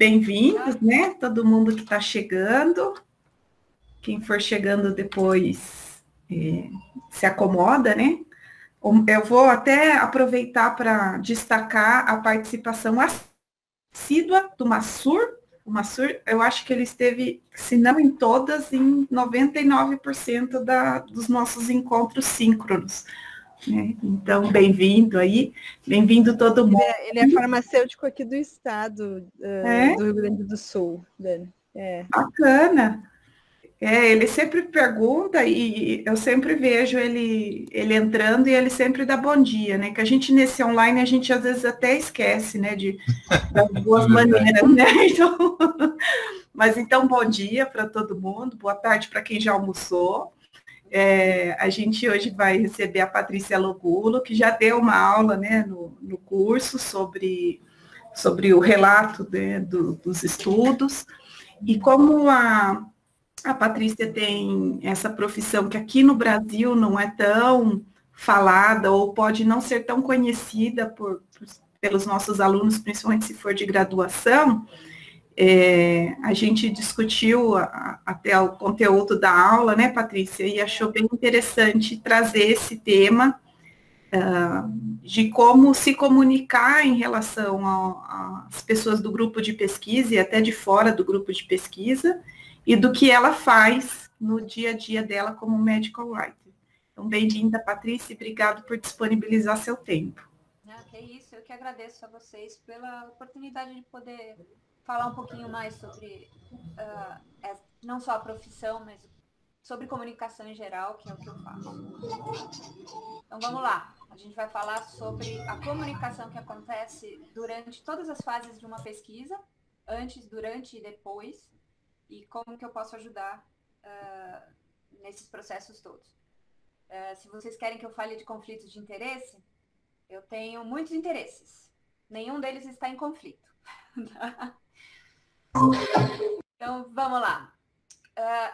bem-vindos, né? Todo mundo que está chegando. Quem for chegando depois se acomoda, né? Eu vou até aproveitar para destacar a participação assídua do Massur. O Massur, eu acho que ele esteve, se não em todas, em 99% dos nossos encontros síncronos. Né? Então, bem-vindo aí, bem-vindo todo mundo. Ele é farmacêutico aqui do estado do Rio Grande do Sul. Bacana. Ele sempre pergunta e eu sempre vejo ele entrando e ele sempre dá bom dia, né? Que a gente nesse online a gente às vezes até esquece, né? Das boas maneiras, né? Então, mas então bom dia para todo mundo, boa tarde para quem já almoçou. A gente hoje vai receber a Patrícia Logulo, que já deu uma aula, né, no curso sobre o relato, né, dos estudos. E como a Patrícia tem essa profissão que aqui no Brasil não é tão falada ou pode não ser tão conhecida pelos nossos alunos, principalmente se for de graduação, a gente discutiu até o conteúdo da aula, né, Patrícia, e achou bem interessante trazer esse tema de como se comunicar em relação às pessoas do grupo de pesquisa e até de fora do grupo de pesquisa, e do que ela faz no dia a dia dela como medical writer. Então, bem-vinda, Patrícia, e obrigado por disponibilizar seu tempo. Que isso, eu que agradeço a vocês pela oportunidade de poder falar um pouquinho mais sobre, não só a profissão, mas sobre comunicação em geral, que é o que eu faço. Então, vamos lá. A gente vai falar sobre a comunicação que acontece durante todas as fases de uma pesquisa, antes, durante e depois, e como que eu posso ajudar nesses processos todos. Se vocês querem que eu fale de conflitos de interesse, eu tenho muitos interesses. Nenhum deles está em conflito. Então, vamos lá.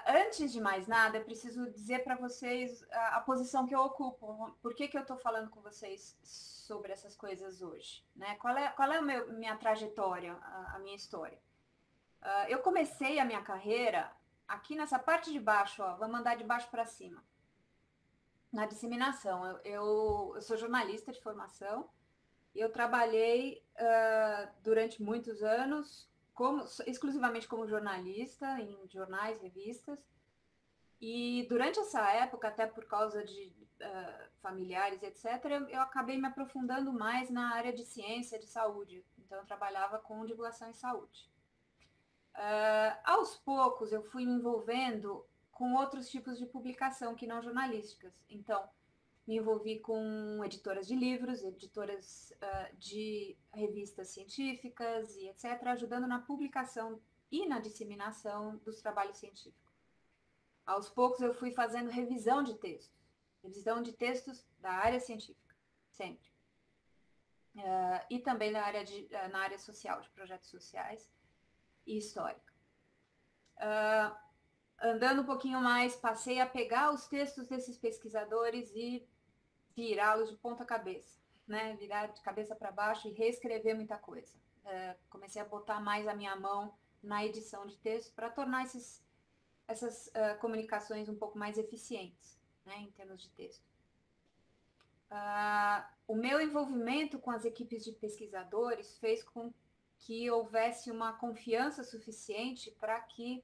Antes de mais nada, eu preciso dizer para vocês a posição que eu ocupo. Por que eu estou falando com vocês sobre essas coisas hoje? Né? Qual é a minha trajetória, a minha história? Eu comecei a minha carreira aqui nessa parte de baixo, ó, vamos andar de baixo para cima. Na disseminação. Eu sou jornalista de formação. Eu trabalhei durante muitos anos exclusivamente como jornalista em jornais, revistas. E durante essa época, até por causa de familiares, etc., eu acabei me aprofundando mais na área de ciência, de saúde. Então, eu trabalhava com divulgação em saúde. Aos poucos, eu fui me envolvendo com outros tipos de publicação que não jornalísticas. Então, me envolvi com editoras de livros, editoras de revistas científicas e etc., ajudando na publicação e na disseminação dos trabalhos científicos. Aos poucos eu fui fazendo revisão de textos da área científica, sempre. E também na área social, de projetos sociais e histórica. Andando um pouquinho mais, passei a pegar os textos desses pesquisadores e virá-los de ponta cabeça, né? Virar de cabeça para baixo e reescrever muita coisa. Comecei a botar mais a minha mão na edição de texto para tornar essas comunicações um pouco mais eficientes, né, em termos de texto. O meu envolvimento com as equipes de pesquisadores fez com que houvesse uma confiança suficiente para que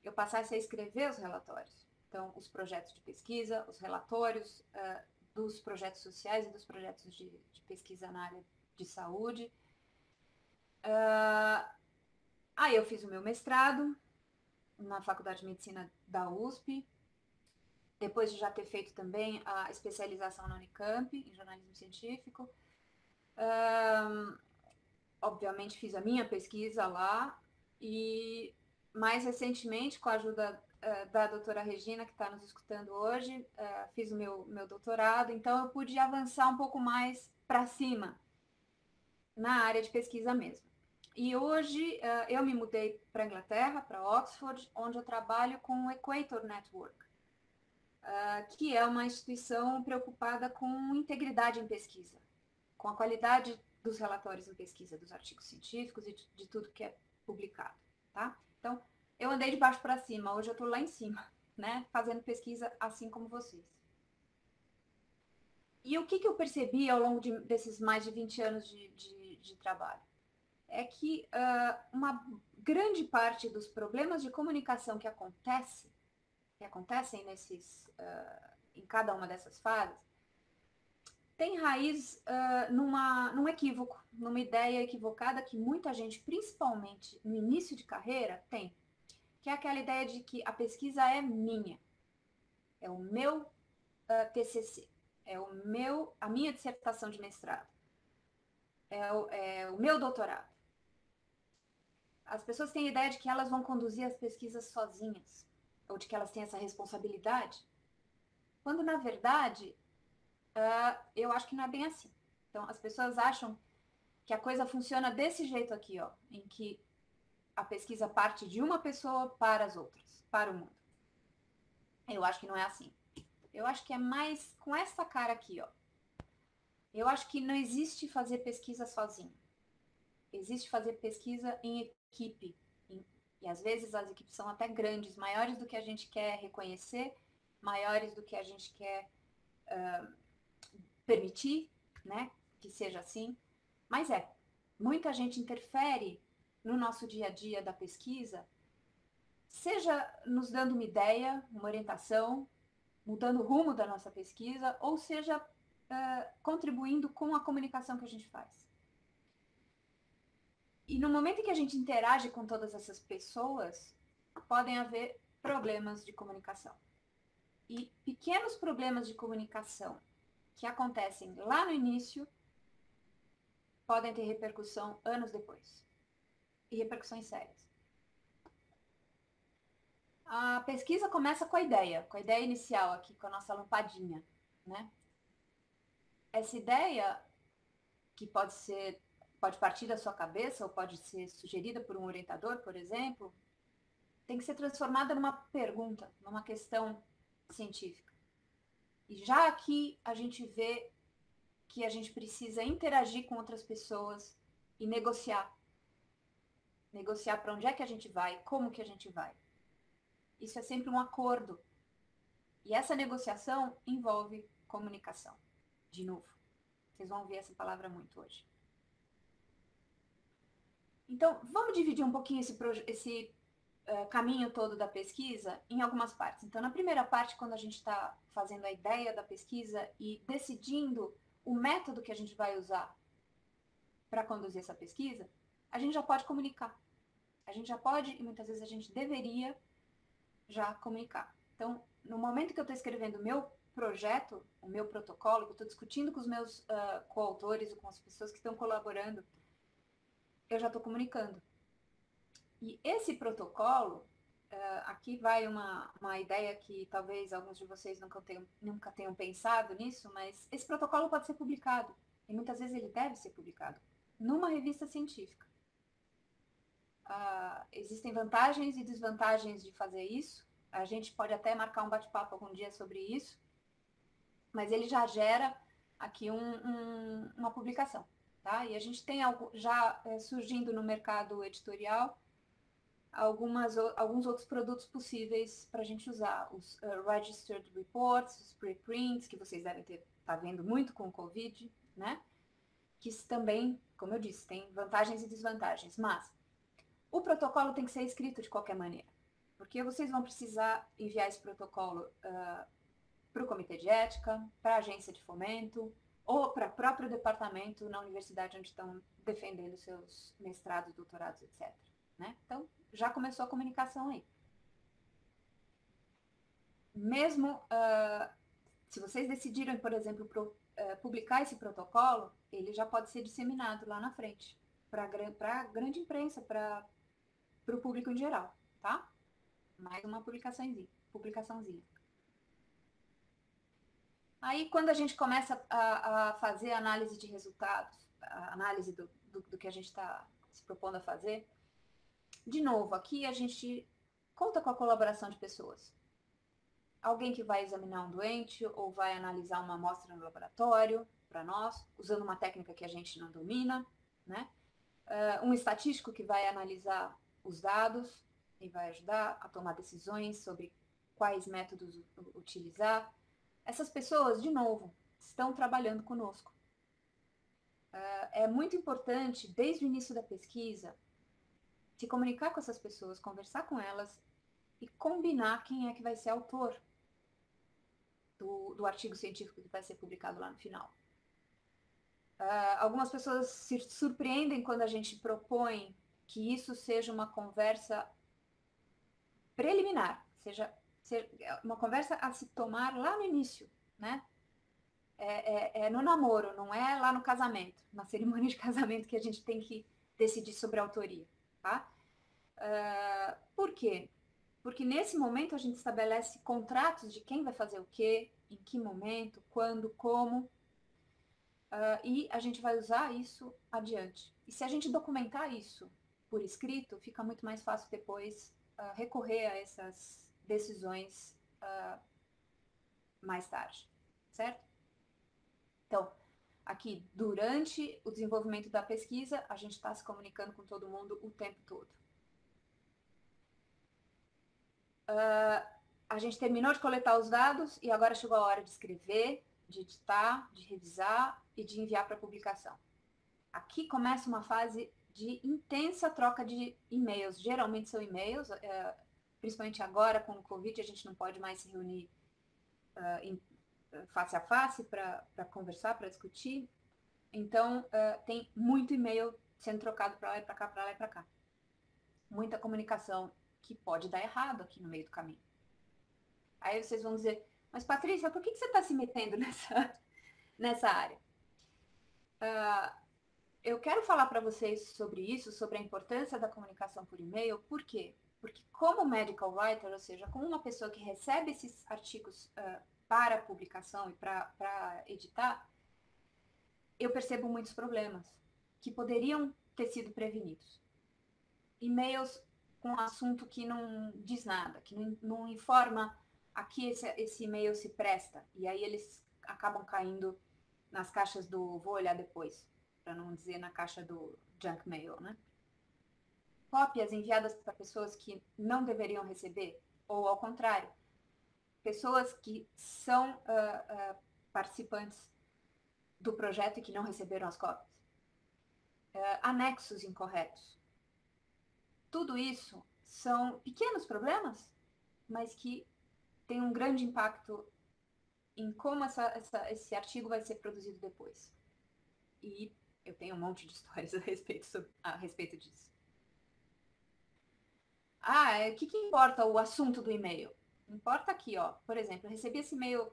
eu passasse a escrever os relatórios. Então, os projetos de pesquisa, os relatórios dos projetos sociais e dos projetos de pesquisa na área de saúde. Aí eu fiz o meu mestrado na Faculdade de Medicina da USP, depois de já ter feito também a especialização na Unicamp, em jornalismo científico. Obviamente fiz a minha pesquisa lá e mais recentemente, com a ajuda da doutora Regina, que está nos escutando hoje, fiz o meu doutorado, então eu pude avançar um pouco mais para cima, na área de pesquisa mesmo. E hoje eu me mudei para a Inglaterra, para Oxford, onde eu trabalho com o Equator Network, que é uma instituição preocupada com integridade em pesquisa, com a qualidade dos relatórios em pesquisa, dos artigos científicos e de tudo que é publicado, tá? Então, eu andei de baixo para cima, hoje eu estou lá em cima, né? Fazendo pesquisa assim como vocês. E o que eu percebi ao longo desses mais de 20 anos de trabalho? É que uma grande parte dos problemas de comunicação que acontecem em cada uma dessas fases, tem raiz num equívoco, numa ideia equivocada que muita gente, principalmente no início de carreira, tem, que é aquela ideia de que a pesquisa é minha, é o meu TCC, é a minha dissertação de mestrado, é o meu doutorado. As pessoas têm a ideia de que elas vão conduzir as pesquisas sozinhas, ou de que elas têm essa responsabilidade, quando, na verdade, eu acho que não é bem assim. Então, as pessoas acham que a coisa funciona desse jeito aqui, ó, em que a pesquisa parte de uma pessoa para as outras, para o mundo. Eu acho que não é assim. Eu acho que é mais com essa cara aqui, ó. Eu acho que não existe fazer pesquisa sozinho. Existe fazer pesquisa em equipe. E às vezes as equipes são até grandes, maiores do que a gente quer reconhecer, maiores do que a gente quer permitir, né, que seja assim. Mas muita gente interfere no nosso dia a dia da pesquisa, seja nos dando uma ideia, uma orientação, mudando o rumo da nossa pesquisa, ou seja, contribuindo com a comunicação que a gente faz. E no momento em que a gente interage com todas essas pessoas, podem haver problemas de comunicação. E pequenos problemas de comunicação que acontecem lá no início podem ter repercussão anos depois. E repercussões sérias. A pesquisa começa com a ideia inicial aqui, com a nossa lampadinha, né? Essa ideia, que pode partir da sua cabeça ou pode ser sugerida por um orientador, por exemplo, tem que ser transformada numa pergunta, numa questão científica. E já aqui a gente vê que a gente precisa interagir com outras pessoas e negociar. Negociar para onde é que a gente vai, como que a gente vai. Isso é sempre um acordo. E essa negociação envolve comunicação. De novo, vocês vão ouvir essa palavra muito hoje. Então, vamos dividir um pouquinho esse caminho todo da pesquisa em algumas partes. Então, na primeira parte, quando a gente está fazendo a ideia da pesquisa e decidindo o método que a gente vai usar para conduzir essa pesquisa, a gente já pode comunicar. A gente já pode, e muitas vezes a gente deveria já comunicar. Então, no momento que eu estou escrevendo o meu projeto, o meu protocolo, que eu estou discutindo com os meus coautores ou com as pessoas que estão colaborando, eu já estou comunicando. E esse protocolo, aqui vai uma ideia que talvez alguns de vocês nunca tenham pensado nisso, mas esse protocolo pode ser publicado, e muitas vezes ele deve ser publicado, numa revista científica. Existem vantagens e desvantagens de fazer isso, a gente pode até marcar um bate-papo algum dia sobre isso, mas ele já gera aqui uma publicação, tá? E a gente tem já surgindo no mercado editorial alguns outros produtos possíveis para a gente usar. Os Registered Reports, os preprints, que vocês devem estar vendo muito com o Covid, né? Que também, como eu disse, tem vantagens e desvantagens. Mas o protocolo tem que ser escrito de qualquer maneira, porque vocês vão precisar enviar esse protocolo para o comitê de ética, para a agência de fomento, ou para o próprio departamento na universidade onde estão defendendo seus mestrados, doutorados, etc. Né? Então, já começou a comunicação aí. Mesmo se vocês decidirem, por exemplo, publicar esse protocolo, ele já pode ser disseminado lá na frente, para a grande imprensa, para o público em geral, tá? Mais uma publicaçãozinha. Aí, quando a gente começa a fazer a análise de resultados, a análise do que a gente está se propondo a fazer, de novo, aqui a gente conta com a colaboração de pessoas. Alguém que vai examinar um doente ou vai analisar uma amostra no laboratório para nós, usando uma técnica que a gente não domina, né? um estatístico que vai analisar os dados e vai ajudar a tomar decisões sobre quais métodos utilizar. Essas pessoas, de novo, estão trabalhando conosco. É muito importante, desde o início da pesquisa, se comunicar com essas pessoas, conversar com elas e combinar quem é que vai ser autor do artigo científico que vai ser publicado lá no final. Algumas pessoas se surpreendem quando a gente propõe que isso seja uma conversa preliminar, seja uma conversa a se tomar lá no início, né? É no namoro, não é lá no casamento, na cerimônia de casamento que a gente tem que decidir sobre a autoria, tá? Por quê? Porque nesse momento a gente estabelece contratos de quem vai fazer o quê, em que momento, quando, como, e a gente vai usar isso adiante. E se a gente documentar isso por escrito, fica muito mais fácil depois recorrer a essas decisões mais tarde, certo? Então, aqui, durante o desenvolvimento da pesquisa, a gente está se comunicando com todo mundo o tempo todo. A gente terminou de coletar os dados e agora chegou a hora de escrever, de editar, de revisar e de enviar para publicação. Aqui começa uma fase de intensa troca de e-mails. Geralmente são e-mails, principalmente agora com o Covid, a gente não pode mais se reunir face a face para conversar, para discutir. Então, tem muito e-mail sendo trocado para lá e para cá, para lá e para cá. Muita comunicação que pode dar errado aqui no meio do caminho. Aí vocês vão dizer, mas Patrícia, por que você está se metendo nessa área? Eu quero falar para vocês sobre isso, sobre a importância da comunicação por e-mail. Por quê? Porque como medical writer, ou seja, como uma pessoa que recebe esses artigos para publicação e para editar, eu percebo muitos problemas que poderiam ter sido prevenidos. E-mails com assunto que não diz nada, que não informa a que esse e-mail se presta. E aí eles acabam caindo nas caixas do vou olhar depois, para não dizer na caixa do junk mail, né? Cópias enviadas para pessoas que não deveriam receber, ou ao contrário, pessoas que são participantes do projeto e que não receberam as cópias. Anexos incorretos. Tudo isso são pequenos problemas, mas que têm um grande impacto em como esse artigo vai ser produzido depois. E eu tenho um monte de histórias a respeito disso. O que importa o assunto do e-mail? Importa aqui, ó. Por exemplo, eu recebi esse e-mail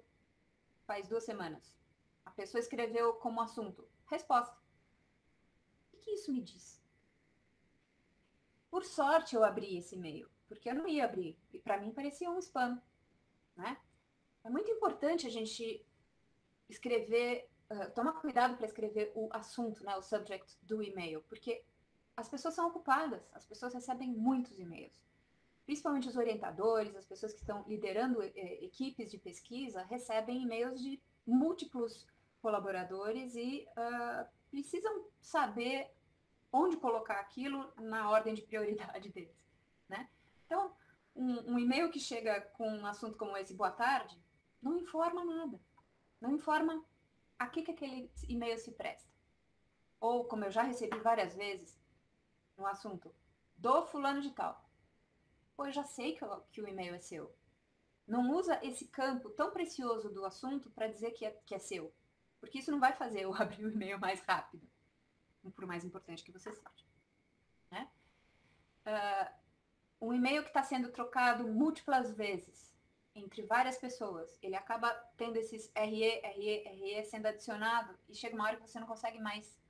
faz 2 semanas. A pessoa escreveu como assunto, resposta. O que isso me diz? Por sorte eu abri esse e-mail, porque eu não ia abrir. E para mim parecia um spam, né? É muito importante a gente escrever, tomar cuidado para escrever o assunto, né, o subject do e-mail, porque as pessoas são ocupadas, as pessoas recebem muitos e-mails. Principalmente os orientadores, as pessoas que estão liderando equipes de pesquisa, recebem e-mails de múltiplos colaboradores e precisam saber onde colocar aquilo na ordem de prioridade deles, né? Então, um e-mail que chega com um assunto como esse, boa tarde, não informa nada. Não informa a que aquele e-mail se presta. Ou, como eu já recebi várias vezes, no assunto do fulano de tal. Pô, eu já sei que o e-mail é seu. Não usa esse campo tão precioso do assunto para dizer que é seu. Porque isso não vai fazer eu abrir o e-mail mais rápido. Por mais importante que você seja. Né? Um e-mail que está sendo trocado múltiplas vezes entre várias pessoas, ele acaba tendo esses RE sendo adicionado e chega uma hora que você não consegue mais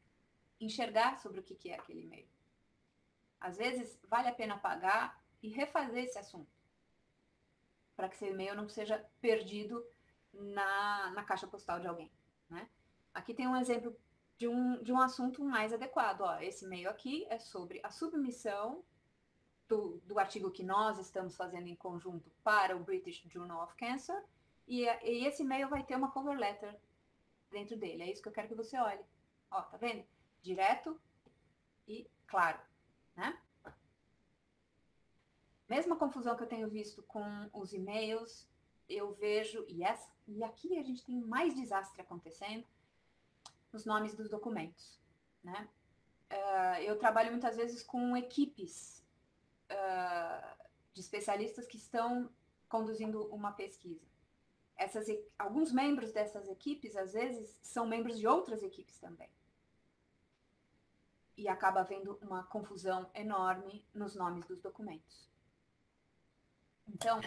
enxergar sobre o que é aquele e-mail. Às vezes, vale a pena apagar e refazer esse assunto, para que seu e-mail não seja perdido na caixa postal de alguém. Né? Aqui tem um exemplo de um assunto mais adequado. Ó, esse e-mail aqui é sobre a submissão do artigo que nós estamos fazendo em conjunto para o British Journal of Cancer, e esse e-mail vai ter uma cover letter dentro dele. É isso que eu quero que você olhe. Ó, tá vendo? Direto e claro, né? Mesma confusão que eu tenho visto com os e-mails, eu vejo, e aqui a gente tem mais desastre acontecendo, os nomes dos documentos, né? Eu trabalho muitas vezes com equipes de especialistas que estão conduzindo uma pesquisa. Alguns membros dessas equipes, às vezes, são membros de outras equipes também. E acaba havendo uma confusão enorme nos nomes dos documentos. Então,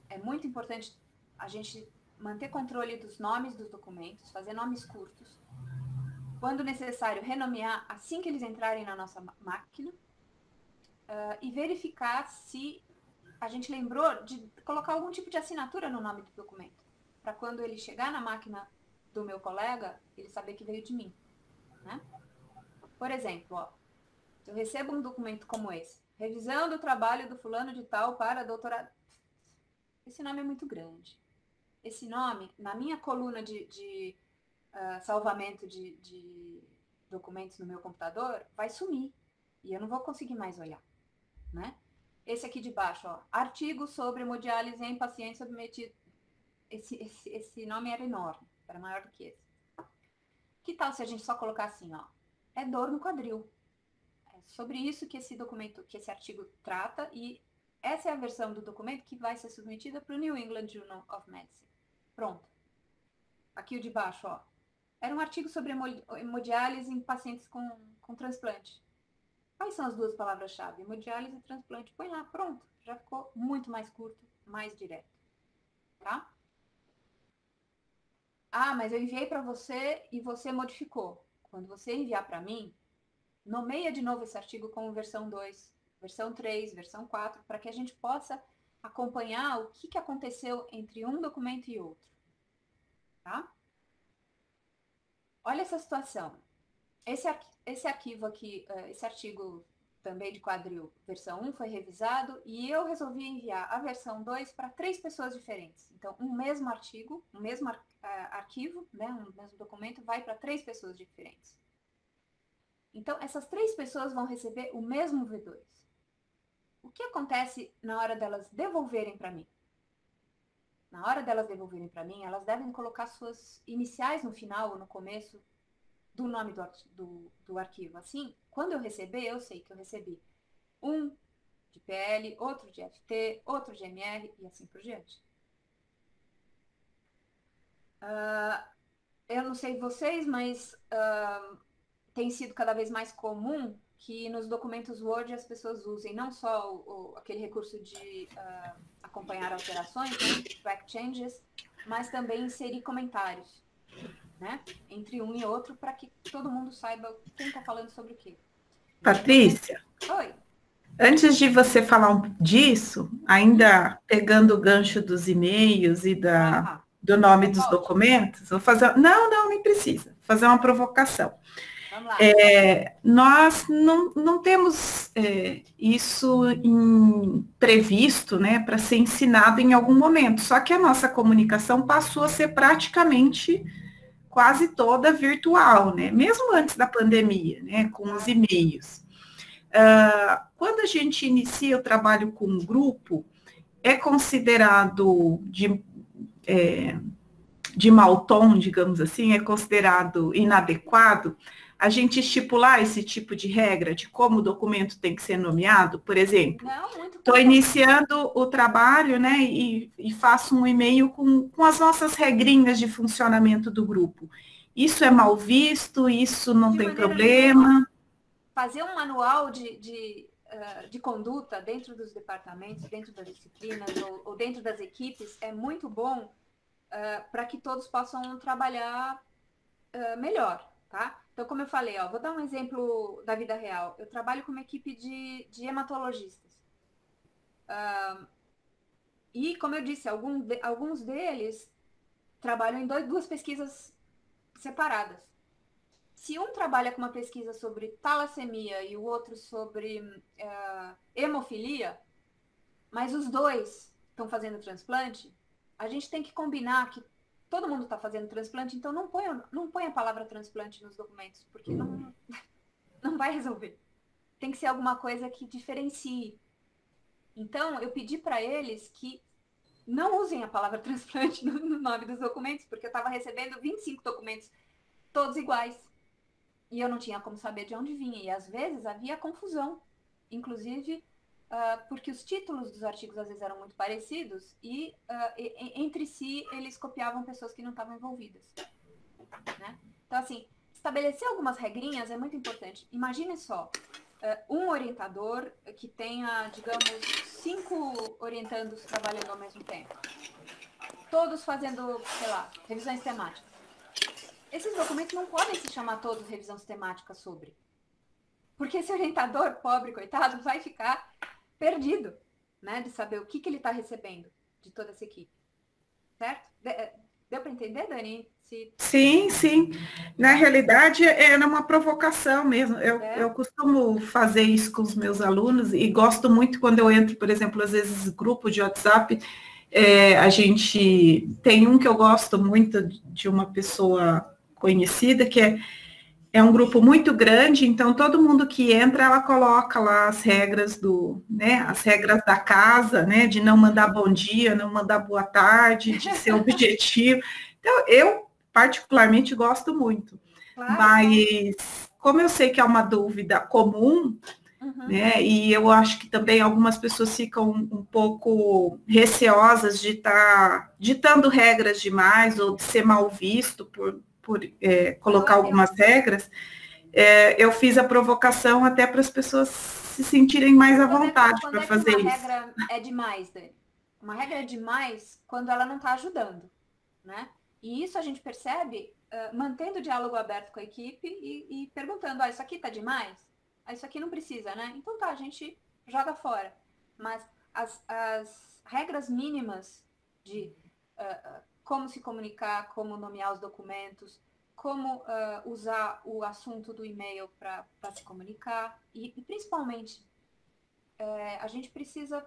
é muito importante a gente manter controle dos nomes dos documentos, fazer nomes curtos. Quando necessário, renomear assim que eles entrarem na nossa máquina e verificar se a gente lembrou de colocar algum tipo de assinatura no nome do documento, para quando ele chegar na máquina do meu colega, ele saber que veio de mim, né? Por exemplo, ó, se eu recebo um documento como esse, revisando o trabalho do fulano de tal para doutorado, esse nome é muito grande. Esse nome, na minha coluna de salvamento de documentos no meu computador, vai sumir. E eu não vou conseguir mais olhar, né? Esse aqui de baixo, ó, artigo sobre hemodiálise em pacientes submetidos. Esse nome era enorme, era maior do que esse. Que tal se a gente só colocar assim, ó, é dor no quadril. É sobre isso que esse documento, que esse artigo trata, e essa é a versão do documento que vai ser submetida para o New England Journal of Medicine. Pronto. Aqui o de baixo, ó. Era um artigo sobre hemodiálise em pacientes com transplante. Quais são as duas palavras-chave? Hemodiálise e transplante. Põe lá, pronto. Já ficou muito mais curto, mais direto. Tá? Ah, mas eu enviei para você e você modificou. Quando você enviar para mim, nomeia de novo esse artigo como versão 2, versão 3, versão 4, para que a gente possa acompanhar o que aconteceu entre um documento e outro. Tá? Olha essa situação. Esse arquivo aqui, esse artigo também de quadril, versão 1, foi revisado e eu resolvi enviar a versão 2 para 3 pessoas diferentes. Então, um mesmo artigo, um mesmo arquivo, né, um mesmo documento, vai para 3 pessoas diferentes. Então, essas 3 pessoas vão receber o mesmo V2. O que acontece na hora delas devolverem para mim? Na hora delas devolverem para mim, elas devem colocar suas iniciais no final ou no começo do nome do arquivo. Assim, quando eu receber, eu sei que eu recebi um de PL, outro de FT, outro de MR e assim por diante. Eu não sei vocês, mas tem sido cada vez mais comum que nos documentos Word as pessoas usem não só aquele recurso de acompanhar alterações, né, track changes, mas também inserir comentários, né, entre um e outro, para que todo mundo saiba quem está falando sobre o quê. Patrícia? Oi. Antes de você falar disso, ainda pegando o gancho dos e-mails e do nome dos documentos, vou fazer... Não, nem precisa. Vou fazer uma provocação. Vamos lá. Nós não temos isso previsto, né, para ser ensinado em algum momento, só que a nossa comunicação passou a ser praticamente quase toda virtual, né, mesmo antes da pandemia, né, com os e-mails. Quando a gente inicia o trabalho com um grupo, é considerado de mau tom, digamos assim, é considerado inadequado a gente estipular esse tipo de regra de como o documento tem que ser nomeado, por exemplo. Estou iniciando o trabalho, né, e faço um e-mail com as nossas regrinhas de funcionamento do grupo. Isso é mal visto, isso não tem problema. Fazer um manual de conduta dentro dos departamentos, dentro das disciplinas ou dentro das equipes é muito bom para que todos possam trabalhar melhor, tá? Então, como eu falei, vou dar um exemplo da vida real. Eu trabalho com uma equipe de hematologistas. E, como eu disse, alguns deles trabalham em duas pesquisas separadas. Se um trabalha com uma pesquisa sobre talassemia e o outro sobre hemofilia, mas os dois estão fazendo transplante, a gente tem que combinar que todo mundo está fazendo transplante, então não põe a palavra transplante nos documentos, porque não vai resolver. Tem que ser alguma coisa que diferencie. Então, eu pedi para eles que não usem a palavra transplante no nome dos documentos, porque eu estava recebendo 25 documentos, todos iguais. E eu não tinha como saber de onde vinha. E às vezes havia confusão. Inclusive, porque os títulos dos artigos às vezes eram muito parecidos e entre si eles copiavam pessoas que não estavam envolvidas. Né? Então, assim, estabelecer algumas regrinhas é muito importante. Imagine só, um orientador que tenha, digamos, 5 orientandos trabalhando ao mesmo tempo. Todos fazendo, sei lá, revisões temáticas. Esses documentos não podem se chamar todos revisão sistemática sobre. Porque esse orientador, pobre, coitado, vai ficar perdido, né? De saber o que ele está recebendo de toda essa equipe. Certo? Deu para entender, Dani? Sim, sim. Na realidade, era uma provocação mesmo. Eu costumo fazer isso com os meus alunos e gosto muito quando eu entro, por exemplo, às vezes, grupo de WhatsApp, a gente tem um que eu gosto muito de uma pessoa conhecida, que é um grupo muito grande, então todo mundo que entra, ela coloca lá as regras as regras da casa, né, de não mandar bom dia, não mandar boa tarde, de ser objetivo. Então, eu particularmente gosto muito, mas como eu sei que é uma dúvida comum, né, e eu acho que também algumas pessoas ficam um pouco receosas de estar ditando regras demais ou de ser mal visto por colocar algumas regras, eu fiz a provocação até para as pessoas se sentirem mais à vontade para fazer isso. Uma regra é demais, Dani? Uma regra é demais quando ela não está ajudando, né? E isso a gente percebe mantendo o diálogo aberto com a equipe e perguntando, isso aqui está demais? Isso aqui não precisa, né? Então tá, a gente joga fora. Mas as regras mínimas de como se comunicar, como nomear os documentos, como usar o assunto do e-mail para se comunicar e principalmente, a gente precisa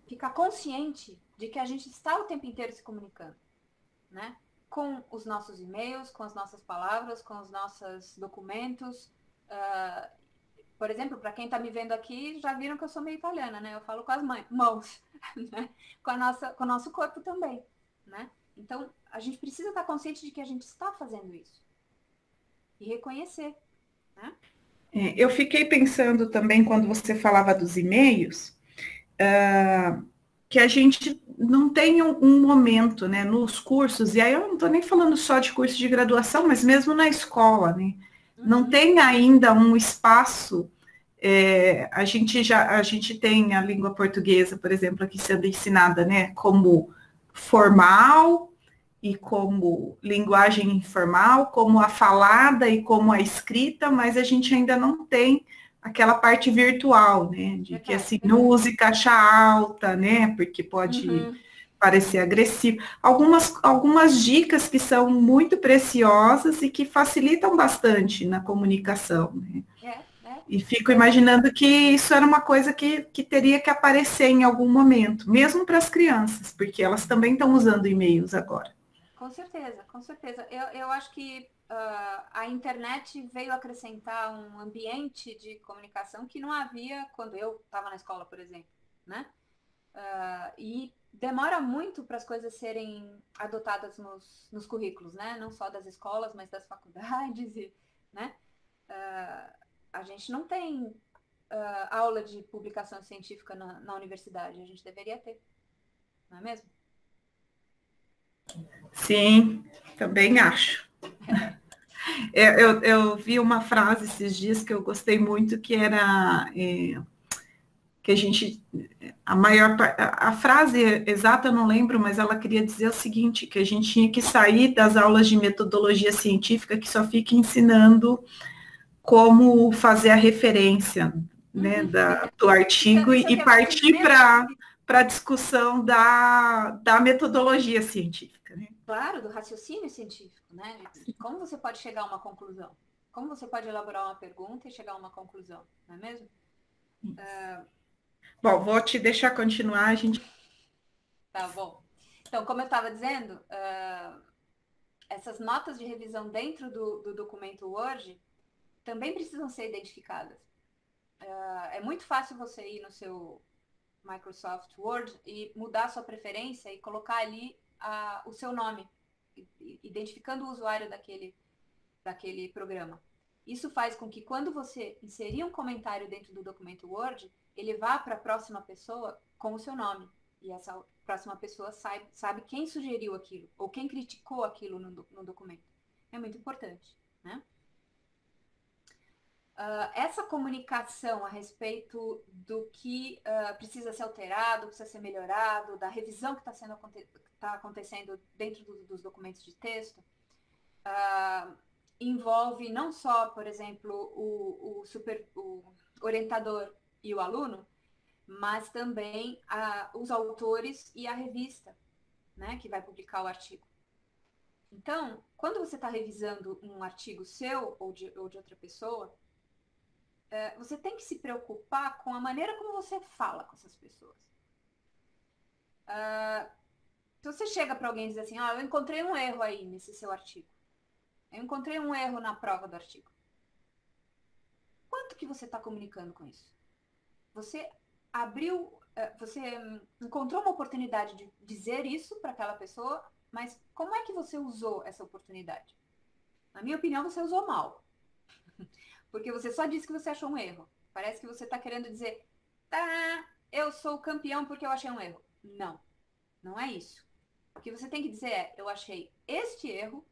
ficar consciente de que a gente está o tempo inteiro se comunicando, né? Com os nossos e-mails, com as nossas palavras, com os nossos documentos. Por exemplo, para quem está me vendo aqui, já viram que eu sou meio italiana, né? Eu falo com as mãos, né? Com o nosso corpo também, né? Então, a gente precisa estar consciente de que a gente está fazendo isso. E reconhecer, né? Eu fiquei pensando também, quando você falava dos e-mails, que a gente não tem um momento, né, nos cursos, e aí eu não estou nem falando só de curso de graduação, mas mesmo na escola, né? Não tem ainda um espaço, a gente tem a língua portuguesa, por exemplo, aqui sendo ensinada, né, como formal e como linguagem informal, como a falada e como a escrita, mas a gente ainda não tem aquela parte virtual, né, de que assim, não use caixa alta, né, porque pode parecer agressivo. Algumas dicas que são muito preciosas e que facilitam bastante na comunicação, né. E fico imaginando que isso era uma coisa que teria que aparecer em algum momento, mesmo para as crianças, porque elas também estão usando e-mails agora. Com certeza, com certeza. Eu acho que a internet veio acrescentar um ambiente de comunicação que não havia quando eu estava na escola, por exemplo, né? E demora muito para as coisas serem adotadas nos currículos, né? Não só das escolas, mas das faculdades, né? A gente não tem aula de publicação científica na universidade, a gente deveria ter, não é mesmo? Sim, também acho. Eu vi uma frase esses dias que eu gostei muito, que era que a frase exata eu não lembro, mas ela queria dizer o seguinte, que a gente tinha que sair das aulas de metodologia científica que só fica ensinando como fazer a referência, né, do artigo e partir para a discussão da metodologia científica, né? Claro, do raciocínio científico, né? De como você pode chegar a uma conclusão. Como você pode elaborar uma pergunta e chegar a uma conclusão, não é mesmo? Bom, vou te deixar continuar, a gente... Tá bom. Então, como eu estava dizendo, essas notas de revisão dentro do documento Word também precisam ser identificadas. É muito fácil você ir no seu Microsoft Word e mudar a sua preferência e colocar ali o seu nome, identificando o usuário daquele programa. Isso faz com que quando você inserir um comentário dentro do documento Word, ele vá para a próxima pessoa com o seu nome. E essa próxima pessoa sabe quem sugeriu aquilo, ou quem criticou aquilo no documento. É muito importante, né? Essa comunicação a respeito do que precisa ser alterado, precisa ser melhorado, da revisão que está acontecendo dentro dos documentos de texto, envolve não só, por exemplo, o orientador e o aluno, mas também os autores e a revista, né, que vai publicar o artigo. Então, quando você está revisando um artigo seu ou de outra pessoa, você tem que se preocupar com a maneira como você fala com essas pessoas. Se você chega para alguém e diz assim, eu encontrei um erro aí nesse seu artigo. Eu encontrei um erro na prova do artigo. Quanto que você está comunicando com isso? Você você encontrou uma oportunidade de dizer isso para aquela pessoa, mas como é que você usou essa oportunidade? Na minha opinião, você usou mal. Porque você só disse que você achou um erro. Parece que você está querendo dizer, eu sou campeão porque eu achei um erro. Não, não é isso. O que você tem que dizer é, eu achei este erro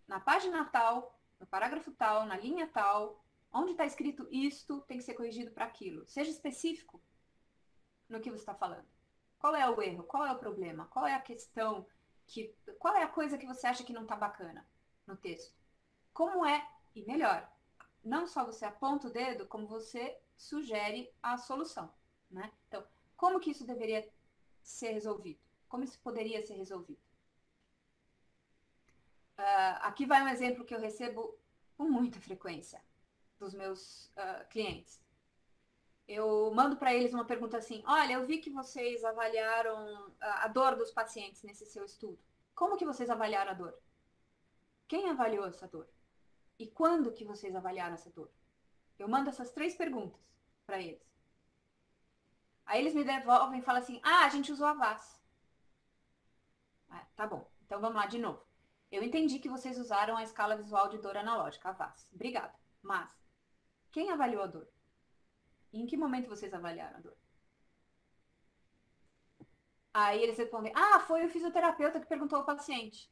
na página tal, no parágrafo tal, na linha tal, onde está escrito isto tem que ser corrigido para aquilo. Seja específico no que você está falando. Qual é o erro? Qual é o problema? Qual é a questão? Qual é a coisa que você acha que não está bacana no texto? Como é, e melhor, não só você aponta o dedo, como você sugere a solução, né? Então, como que isso deveria ser resolvido? Como isso poderia ser resolvido? Aqui vai um exemplo que eu recebo com muita frequência dos meus clientes. Eu mando para eles uma pergunta assim, olha, eu vi que vocês avaliaram a dor dos pacientes nesse seu estudo. Como que vocês avaliaram a dor? Quem avaliou essa dor? E quando que vocês avaliaram essa dor? Eu mando essas 3 perguntas para eles. Aí eles me devolvem e falam assim, a gente usou a VAS. Tá bom, então vamos lá de novo. Eu entendi que vocês usaram a escala visual de dor analógica, a VAS. Obrigada. Mas, quem avaliou a dor? E em que momento vocês avaliaram a dor? Aí eles respondem, foi o fisioterapeuta que perguntou ao paciente.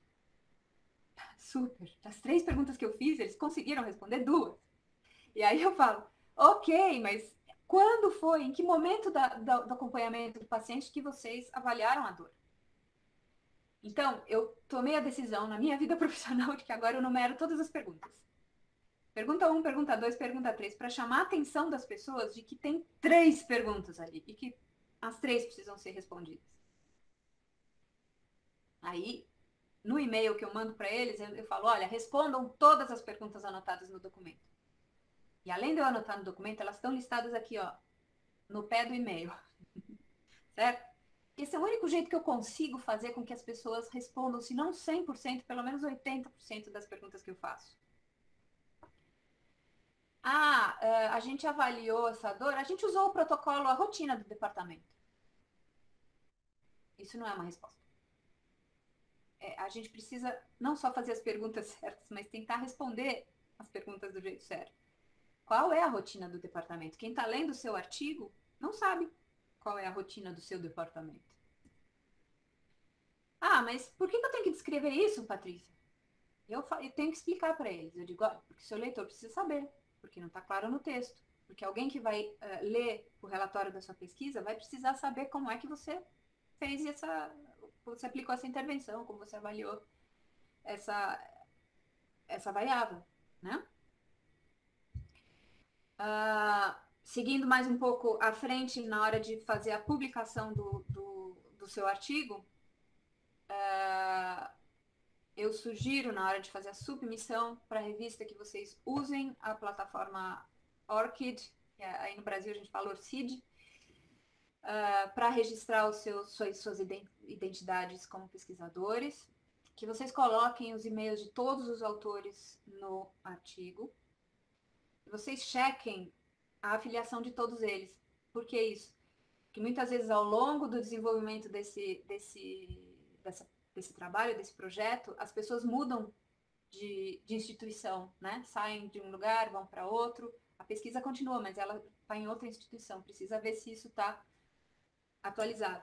Super. Das 3 perguntas que eu fiz, eles conseguiram responder 2. E aí eu falo, ok, mas quando foi, em que momento do acompanhamento do paciente que vocês avaliaram a dor? Então, eu tomei a decisão na minha vida profissional de que agora eu numero todas as perguntas. Pergunta 1, pergunta 2, pergunta 3, para chamar a atenção das pessoas de que tem 3 perguntas ali e que as 3 precisam ser respondidas. Aí, no e-mail que eu mando para eles, eu falo, olha, respondam todas as perguntas anotadas no documento. E além de eu anotar no documento, elas estão listadas aqui, no pé do e-mail. Certo? Esse é o único jeito que eu consigo fazer com que as pessoas respondam, se não 100%, pelo menos 80% das perguntas que eu faço. A gente avaliou essa dor, a gente usou o protocolo, a rotina do departamento. Isso não é uma resposta. A gente precisa não só fazer as perguntas certas, mas tentar responder as perguntas do jeito certo. Qual é a rotina do departamento? Quem está lendo o seu artigo não sabe qual é a rotina do seu departamento. Mas por que eu tenho que descrever isso, Patrícia? Eu tenho que explicar para eles. Eu digo, porque o seu leitor precisa saber, porque não está claro no texto. Porque alguém que vai ler o relatório da sua pesquisa vai precisar saber como é que você fez você aplicou essa intervenção, como você avaliou essa variável, né? Seguindo mais um pouco à frente, na hora de fazer a publicação do seu artigo, eu sugiro, na hora de fazer a submissão para a revista, que vocês usem a plataforma ORCID, que aí no Brasil a gente fala ORCID, para registrar suas identidades como pesquisadores, que vocês coloquem os e-mails de todos os autores no artigo, que vocês chequem a afiliação de todos eles. Por que isso? Porque muitas vezes ao longo do desenvolvimento desse trabalho, desse projeto, as pessoas mudam de instituição, né? Saem de um lugar, vão para outro, a pesquisa continua, mas ela está em outra instituição, precisa ver se isso está atualizado.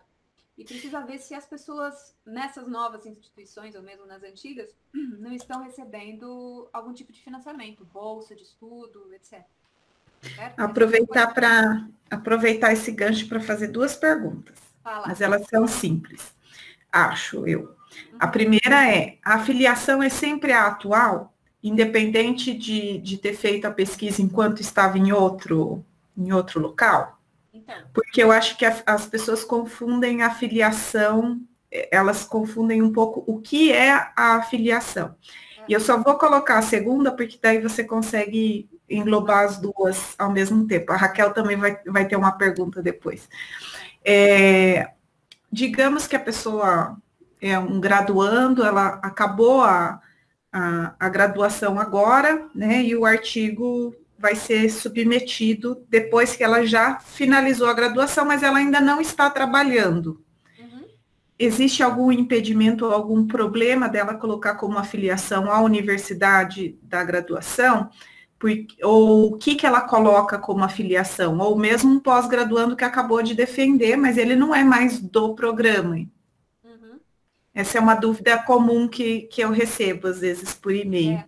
E precisa ver se as pessoas nessas novas instituições, ou mesmo nas antigas, não estão recebendo algum tipo de financiamento, bolsa de estudo, etc. Certo? Aproveitar esse gancho para fazer 2 perguntas, mas elas são simples, acho eu. A primeira é, a afiliação é sempre a atual, independente de ter feito a pesquisa enquanto estava em outro local? Então. Porque eu acho que as pessoas confundem a afiliação, elas confundem um pouco o que é a afiliação. E eu só vou colocar a segunda, porque daí você consegue englobar as duas ao mesmo tempo. A Raquel também vai ter uma pergunta depois. Digamos que a pessoa é um graduando, ela acabou a graduação agora, né, e o artigo vai ser submetido depois que ela já finalizou a graduação, mas ela ainda não está trabalhando. Existe algum impedimento ou algum problema dela colocar como afiliação à universidade da graduação? Ou o que ela coloca como afiliação? Ou mesmo um pós-graduando que acabou de defender, mas ele não é mais do programa. Essa é uma dúvida comum que eu recebo, às vezes, por e-mail.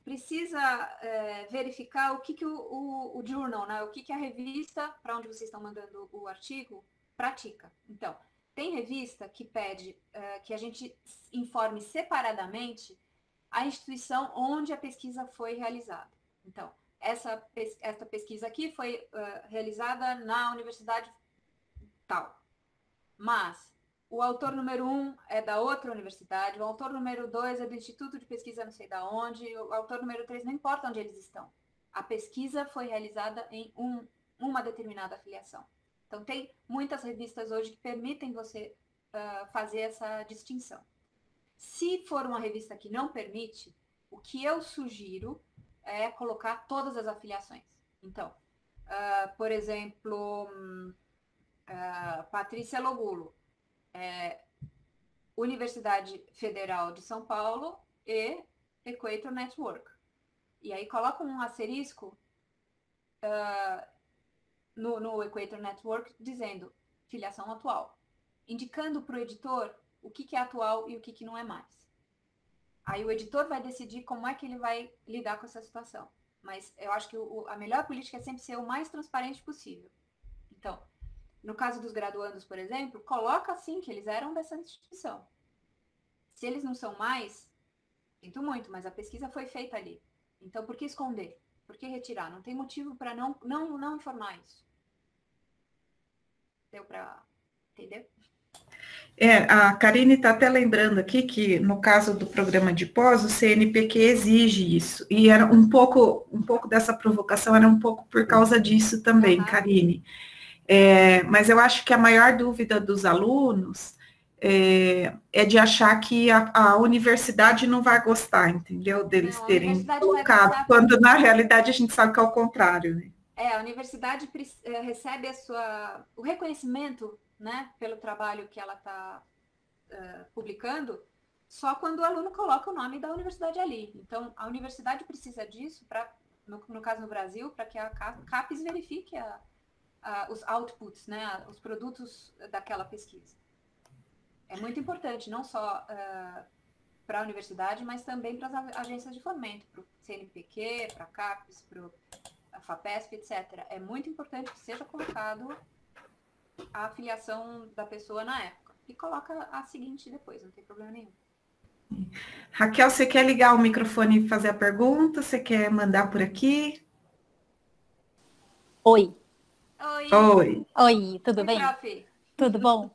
Precisa verificar o que o journal, né? O que a revista, para onde vocês estão mandando o artigo, pratica. Então, tem revista que pede que a gente informe separadamente a instituição onde a pesquisa foi realizada. Então, essa pesquisa aqui foi realizada na universidade tal. Mas o autor número 1 é da outra universidade, o autor número 2 é do Instituto de Pesquisa não sei da onde, o autor número 3, não importa onde eles estão. A pesquisa foi realizada em uma determinada afiliação. Então, tem muitas revistas hoje que permitem você fazer essa distinção. Se for uma revista que não permite, o que eu sugiro é colocar todas as afiliações. Então, por exemplo, Patrícia Logulo, Universidade Federal de São Paulo e Equator Network. E aí coloca um asterisco no Equator Network dizendo filiação atual, indicando para o editor o que é atual e o que não é mais. Aí o editor vai decidir como é que ele vai lidar com essa situação. Mas eu acho que a melhor política é sempre ser o mais transparente possível. Então, no caso dos graduandos, por exemplo, coloca assim que eles eram dessa instituição. Se eles não são mais, sinto muito, mas a pesquisa foi feita ali. Então, por que esconder? Por que retirar? Não tem motivo para não informar isso. Deu para entender? A Karine está até lembrando aqui que, no caso do programa de pós, o CNPq exige isso. E era um pouco dessa provocação era um pouco por causa disso também, Karine. Mas eu acho que a maior dúvida dos alunos é de achar que a universidade não vai gostar, entendeu? Deles terem colocado, quando na realidade a gente sabe que é o contrário, né? A universidade recebe o reconhecimento, né, pelo trabalho que ela está publicando, só quando o aluno coloca o nome da universidade ali. Então, a universidade precisa disso, no caso no Brasil, para que a CAPES verifique os outputs, né, os produtos daquela pesquisa. É muito importante, não só para a universidade, mas também para as agências de fomento, para o CNPq, para a CAPES, para a FAPESP, etc. É muito importante que seja colocado a afiliação da pessoa na época. E coloca a seguinte depois, não tem problema nenhum. Raquel, você quer ligar o microfone e fazer a pergunta? Você quer mandar por aqui? Oi. Oi. Oi, tudo bem? Prof. Tudo bom?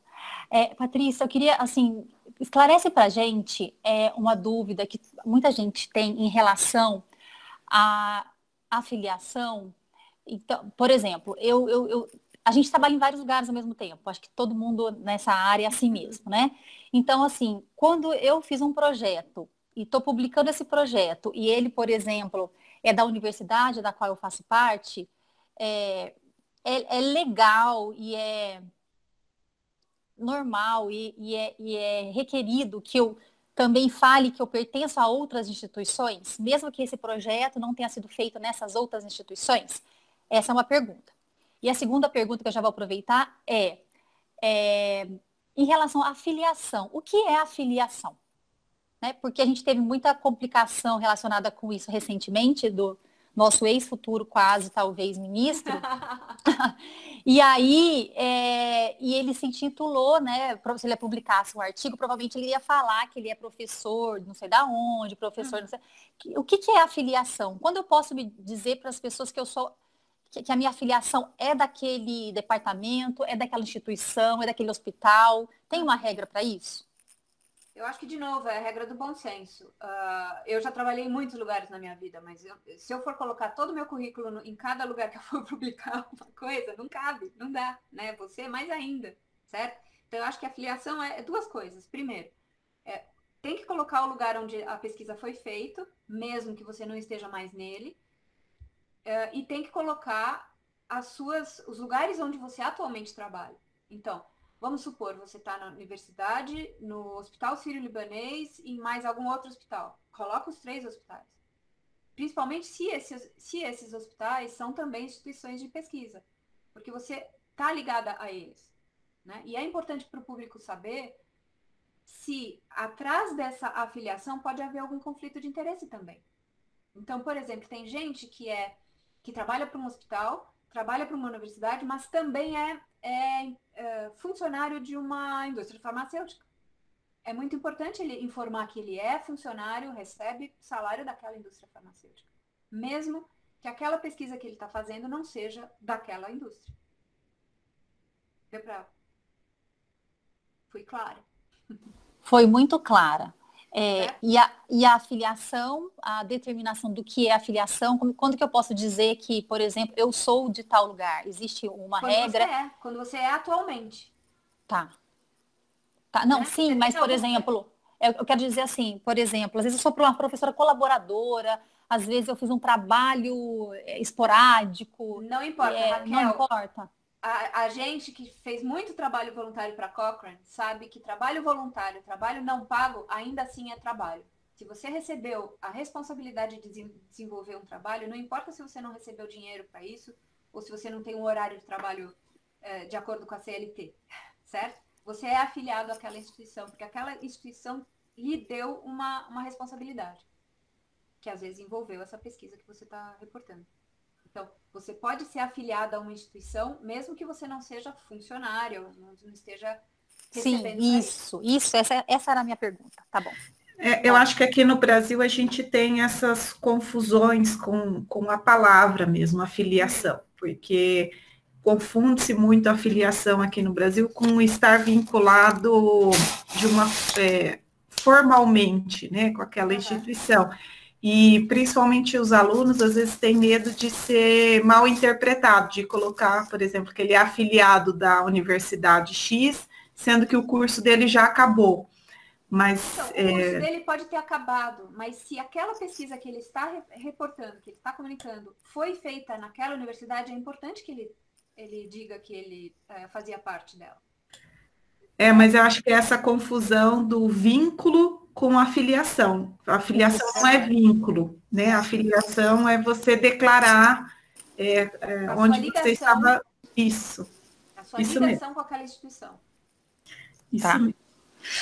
Patrícia, eu queria, assim, esclarece para a gente uma dúvida que muita gente tem em relação à afiliação. Então, por exemplo, a gente trabalha em vários lugares ao mesmo tempo. Acho que todo mundo nessa área é assim mesmo, né? Então, assim, quando eu fiz um projeto e estou publicando esse projeto e ele, por exemplo, é da universidade da qual eu faço parte, é, é legal e é normal e é requerido que eu também fale que eu pertenço a outras instituições, mesmo que esse projeto não tenha sido feito nessas outras instituições? Essa é uma pergunta. E a segunda pergunta que eu já vou aproveitar é em relação à filiação. O que é a filiação? Né? Porque a gente teve muita complicação relacionada com isso recentemente, do nosso ex-futuro quase, talvez, ministro. E aí, e ele se intitulou, né, se ele publicasse um artigo, provavelmente ele ia falar que ele é professor, não sei da onde, professor, não sei. O que é a filiação? Quando eu posso me dizer para as pessoas que eu sou, que a minha filiação é daquele departamento, é daquela instituição, é daquele hospital? Tem uma regra para isso? Eu acho que, de novo, é a regra do bom senso. Eu já trabalhei em muitos lugares na minha vida, mas se eu for colocar todo o meu currículo em cada lugar que eu for publicar uma coisa, não cabe, não dá, né? Você mais ainda, certo? Então, eu acho que a filiação é duas coisas. Primeiro, tem que colocar o lugar onde a pesquisa foi feita, mesmo que você não esteja mais nele, e tem que colocar os lugares onde você atualmente trabalha. Então, vamos supor, você está na universidade, no Hospital Sírio-Libanês e em mais algum outro hospital. Coloca os 3 hospitais. Principalmente se esses hospitais são também instituições de pesquisa. Porque você está ligada a eles. Né? E é importante para o público saber se atrás dessa afiliação pode haver algum conflito de interesse também. Então, por exemplo, tem gente que trabalha para um hospital, trabalha para uma universidade, mas também é funcionário de uma indústria farmacêutica. É muito importante ele informar que ele é funcionário, recebe salário daquela indústria farmacêutica, mesmo que aquela pesquisa que ele está fazendo não seja daquela indústria. Deu pra... Fui clara? Foi muito clara. E a afiliação, a determinação do que é afiliação, quando que eu posso dizer que, por exemplo, eu sou de tal lugar? Existe uma regra? Quando você é atualmente. Tá. Não, né? sim, mas, por exemplo, eu quero dizer assim, por exemplo, às vezes eu sou uma professora colaboradora, às vezes eu fiz um trabalho esporádico. Não importa, Raquel. Não importa. A gente que fez muito trabalho voluntário para Cochrane sabe que trabalho voluntário, trabalho não pago, ainda assim é trabalho. Se você recebeu a responsabilidade de desenvolver um trabalho, não importa se você não recebeu dinheiro para isso, ou se você não tem um horário de trabalho de acordo com a CLT, certo? Você é afiliado àquela instituição, porque aquela instituição lhe deu uma responsabilidade, que às vezes envolveu essa pesquisa que você está reportando. Então, você pode ser afiliado a uma instituição, mesmo que você não seja funcionário, não esteja recebendo. Sim, isso, essa era a minha pergunta. Tá bom. Eu acho que aqui no Brasil a gente tem essas confusões com a palavra mesmo, afiliação, porque confunde-se muito a filiação aqui no Brasil com estar vinculado formalmente, né, com aquela instituição. E principalmente os alunos, às vezes, têm medo de ser mal interpretado, de colocar, por exemplo, que ele é afiliado da Universidade X, sendo que o curso dele já acabou. Mas, então, o curso dele pode ter acabado, mas se aquela pesquisa que ele está reportando, que ele está comunicando, foi feita naquela universidade, é importante que ele diga que ele fazia parte dela. Mas eu acho que é essa confusão do vínculo com a filiação. A filiação não é vínculo, né? A filiação é você declarar onde você estava. Isso. A sua ligação com aquela instituição. Isso tá. mesmo.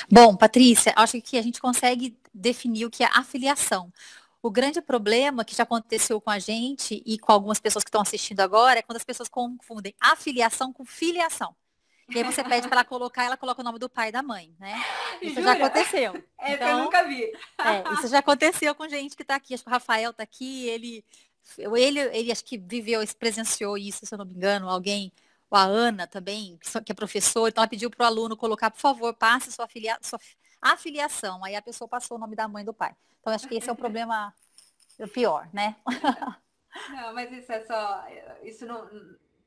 Bom, Patrícia, acho que a gente consegue definir o que é afiliação. O grande problema que já aconteceu com a gente e com algumas pessoas que estão assistindo agora é quando as pessoas confundem afiliação com filiação. E aí você pede para ela colocar, ela coloca o nome do pai e da mãe, né? Isso já aconteceu. Então, eu nunca vi. Isso já aconteceu com gente que está aqui. Acho que o Rafael está aqui, ele acho que presenciou isso, se eu não me engano, alguém, ou a Ana também, que é professora, então ela pediu para o aluno colocar, por favor, passe sua afiliação. Aí a pessoa passou o nome da mãe e do pai. Então acho que esse é o problema pior, né? Não, mas isso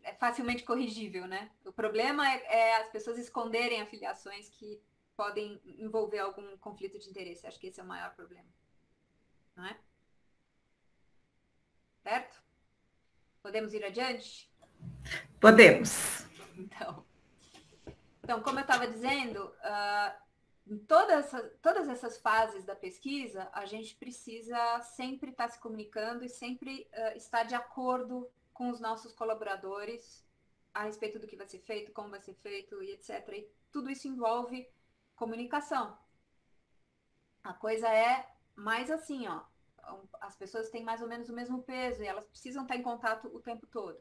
é facilmente corrigível, né? O problema é as pessoas esconderem afiliações que podem envolver algum conflito de interesse. Acho que esse é o maior problema, não é? Certo? Podemos ir adiante? Podemos. Então, como eu estava dizendo, em todas essas fases da pesquisa, a gente precisa sempre estar se comunicando e sempre estar de acordo com os nossos colaboradores a respeito do que vai ser feito, como vai ser feito e etc. E tudo isso envolve comunicação. A coisa é mais assim, ó. As pessoas têm mais ou menos o mesmo peso e elas precisam estar em contato o tempo todo.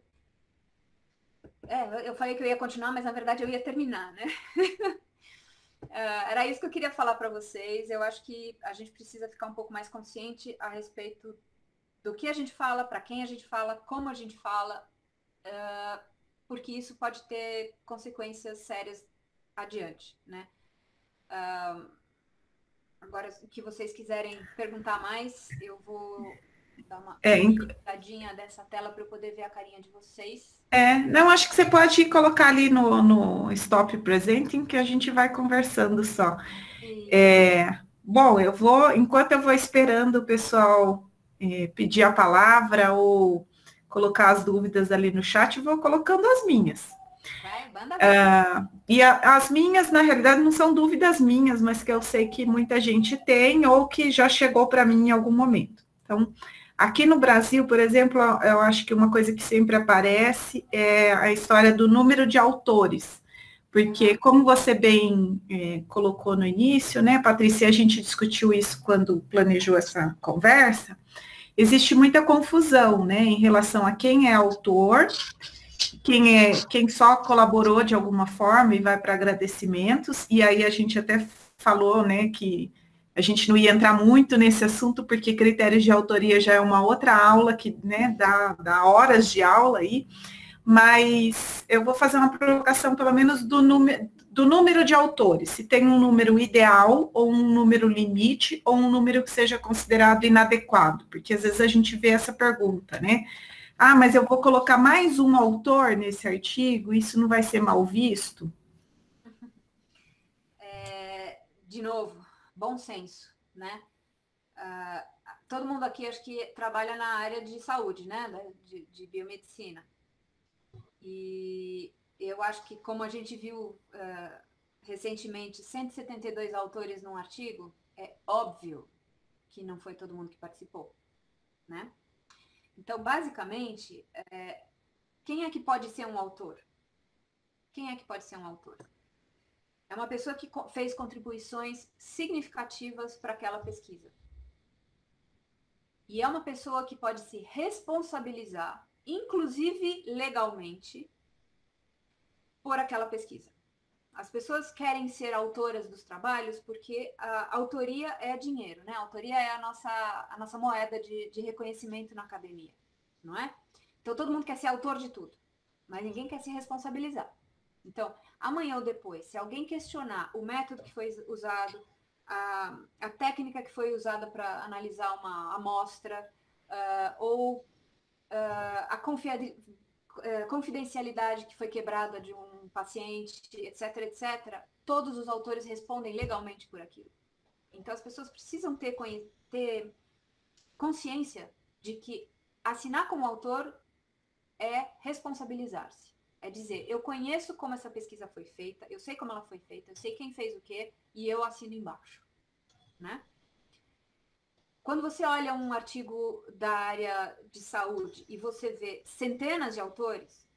Eu falei que eu ia continuar, mas na verdade eu ia terminar, né? Era isso que eu queria falar para vocês. Eu acho que a gente precisa ficar um pouco mais consciente a respeito do que a gente fala, para quem a gente fala, como a gente fala, porque isso pode ter consequências sérias adiante, né? Agora, o que vocês quiserem perguntar mais, eu vou dar uma olhadinha dessa tela para eu poder ver a carinha de vocês. Não, acho que você pode colocar ali no Stop Presenting, que a gente vai conversando só. Bom, enquanto eu vou esperando o pessoal pedir a palavra ou colocar as dúvidas ali no chat, eu vou colocando as minhas. As minhas, na realidade, não são dúvidas minhas, mas que eu sei que muita gente tem ou que já chegou para mim em algum momento. Então, aqui no Brasil, por exemplo, eu acho que uma coisa que sempre aparece é a história do número de autores. Porque, como você bem colocou no início, né, Patrícia, a gente discutiu isso quando planejou essa conversa, existe muita confusão, né, em relação a quem é autor, quem só colaborou de alguma forma e vai para agradecimentos, e aí a gente até falou, né, que a gente não ia entrar muito nesse assunto, porque critérios de autoria já é uma outra aula que, né, dá horas de aula aí, mas eu vou fazer uma provocação, pelo menos, do número de autores, se tem um número ideal, ou um número limite, ou um número que seja considerado inadequado, porque às vezes a gente vê essa pergunta, né? Mas eu vou colocar mais um autor nesse artigo, isso não vai ser mal visto? De novo, bom senso, né? Todo mundo aqui acho que trabalha na área de saúde, né? De biomedicina. E eu acho que, como a gente viu recentemente, 172 autores num artigo, é óbvio que não foi todo mundo que participou, né? Então, basicamente, quem é que pode ser um autor? Quem é que pode ser um autor? É uma pessoa que fez contribuições significativas para aquela pesquisa. E é uma pessoa que pode se responsabilizar, inclusive legalmente, por aquela pesquisa. As pessoas querem ser autoras dos trabalhos porque a autoria é dinheiro, né? A autoria é a nossa moeda de reconhecimento na academia, não é? Então, todo mundo quer ser autor de tudo, mas ninguém quer se responsabilizar. Então, amanhã ou depois, se alguém questionar o método que foi usado, a técnica que foi usada para analisar uma amostra, ou a confidencialidade que foi quebrada de um paciente, etc, etc, todos os autores respondem legalmente por aquilo. Então, as pessoas precisam ter consciência de que assinar como autor é responsabilizar-se. É dizer, eu conheço como essa pesquisa foi feita, eu sei como ela foi feita, eu sei quem fez o quê, e eu assino embaixo, né? Quando você olha um artigo da área de saúde e você vê centenas de autores,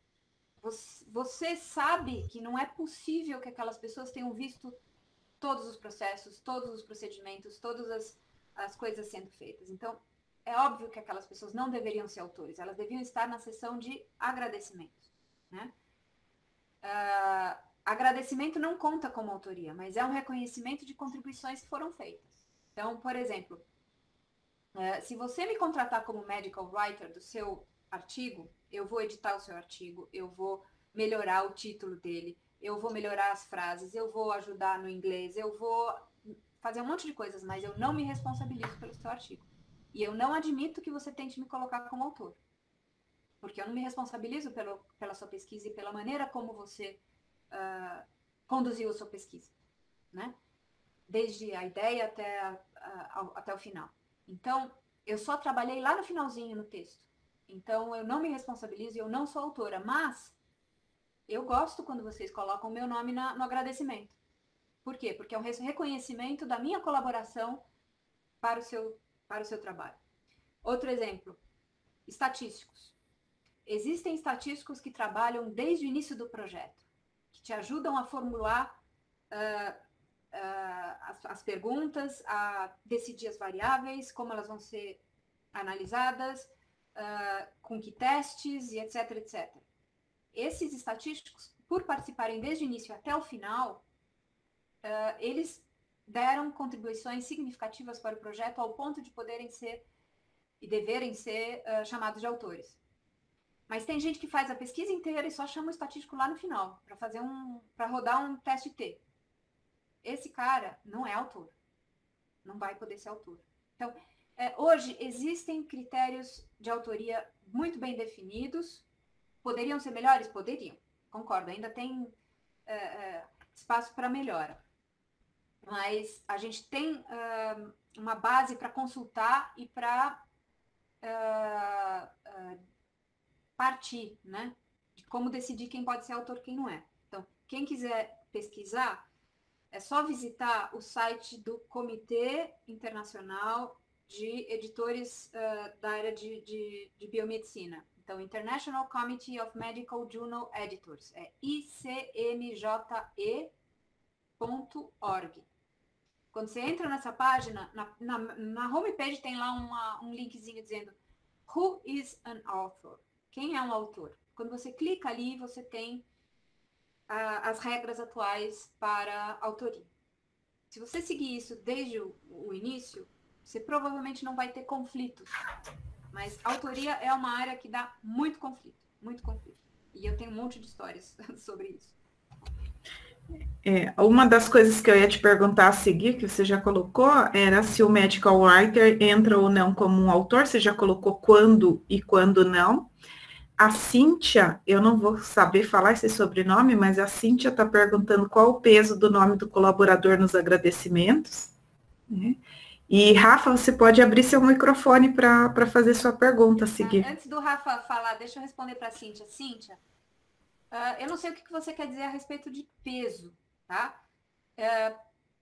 você sabe que não é possível que aquelas pessoas tenham visto todos os processos, todos os procedimentos, todas as coisas sendo feitas. Então, é óbvio que aquelas pessoas não deveriam ser autores, elas deviam estar na seção de agradecimento, né? Agradecimento não conta como autoria, mas é um reconhecimento de contribuições que foram feitas. Então, por exemplo, se você me contratar como medical writer do seu artigo, eu vou editar o seu artigo, eu vou melhorar o título dele, eu vou melhorar as frases, eu vou ajudar no inglês, eu vou fazer um monte de coisas, mas eu não me responsabilizo pelo seu artigo. E eu não admito que você tente me colocar como autor. porque eu não me responsabilizo pela sua pesquisa e pela maneira como você conduziu a sua pesquisa, né? Desde a ideia até o final. Então, eu só trabalhei lá no finalzinho no texto. Então, eu não me responsabilizo e eu não sou autora, mas eu gosto quando vocês colocam o meu nome no agradecimento. Por quê? Porque é um reconhecimento da minha colaboração para o seu trabalho. Outro exemplo, estatísticos. Existem estatísticos que trabalham desde o início do projeto, que te ajudam a formular as perguntas, a decidir as variáveis, como elas vão ser analisadas, com que testes e etc, etc. Esses estatísticos, por participarem desde o início até o final, eles deram contribuições significativas para o projeto ao ponto de poderem ser e deverem ser chamados de autores. Mas tem gente que faz a pesquisa inteira e só chama o estatístico lá no final, para rodar um teste T. Esse cara não é autor. Não vai poder ser autor. Então, hoje existem critérios de autoria muito bem definidos. Poderiam ser melhores? Poderiam. Concordo, ainda tem espaço para melhora. Mas a gente tem uma base para consultar e para partir, né? De como decidir quem pode ser autor e quem não é. Então, quem quiser pesquisar, é só visitar o site do Comitê Internacional de Editores da área de biomedicina. Então, International Committee of Medical Journal Editors. É icmje.org. Quando você entra nessa página, na homepage tem lá um linkzinho dizendo Who is an author? Quem é um autor? Quando você clica ali, você tem as regras atuais para autoria. Se você seguir isso desde o início, você provavelmente não vai ter conflitos. Mas autoria é uma área que dá muito conflito, muito conflito. E eu tenho um monte de histórias sobre isso. Uma das coisas que eu ia te perguntar a seguir, que você já colocou, era se o medical writer entra ou não como um autor. Você já colocou quando e quando não. A Cíntia, eu não vou saber falar esse sobrenome, mas a Cíntia está perguntando qual o peso do nome do colaborador nos agradecimentos, né? E, Rafa, você pode abrir seu microfone para fazer sua pergunta a seguir. Antes do Rafa falar, deixa eu responder para a Cíntia. Cíntia, eu não sei o que você quer dizer a respeito de peso, tá?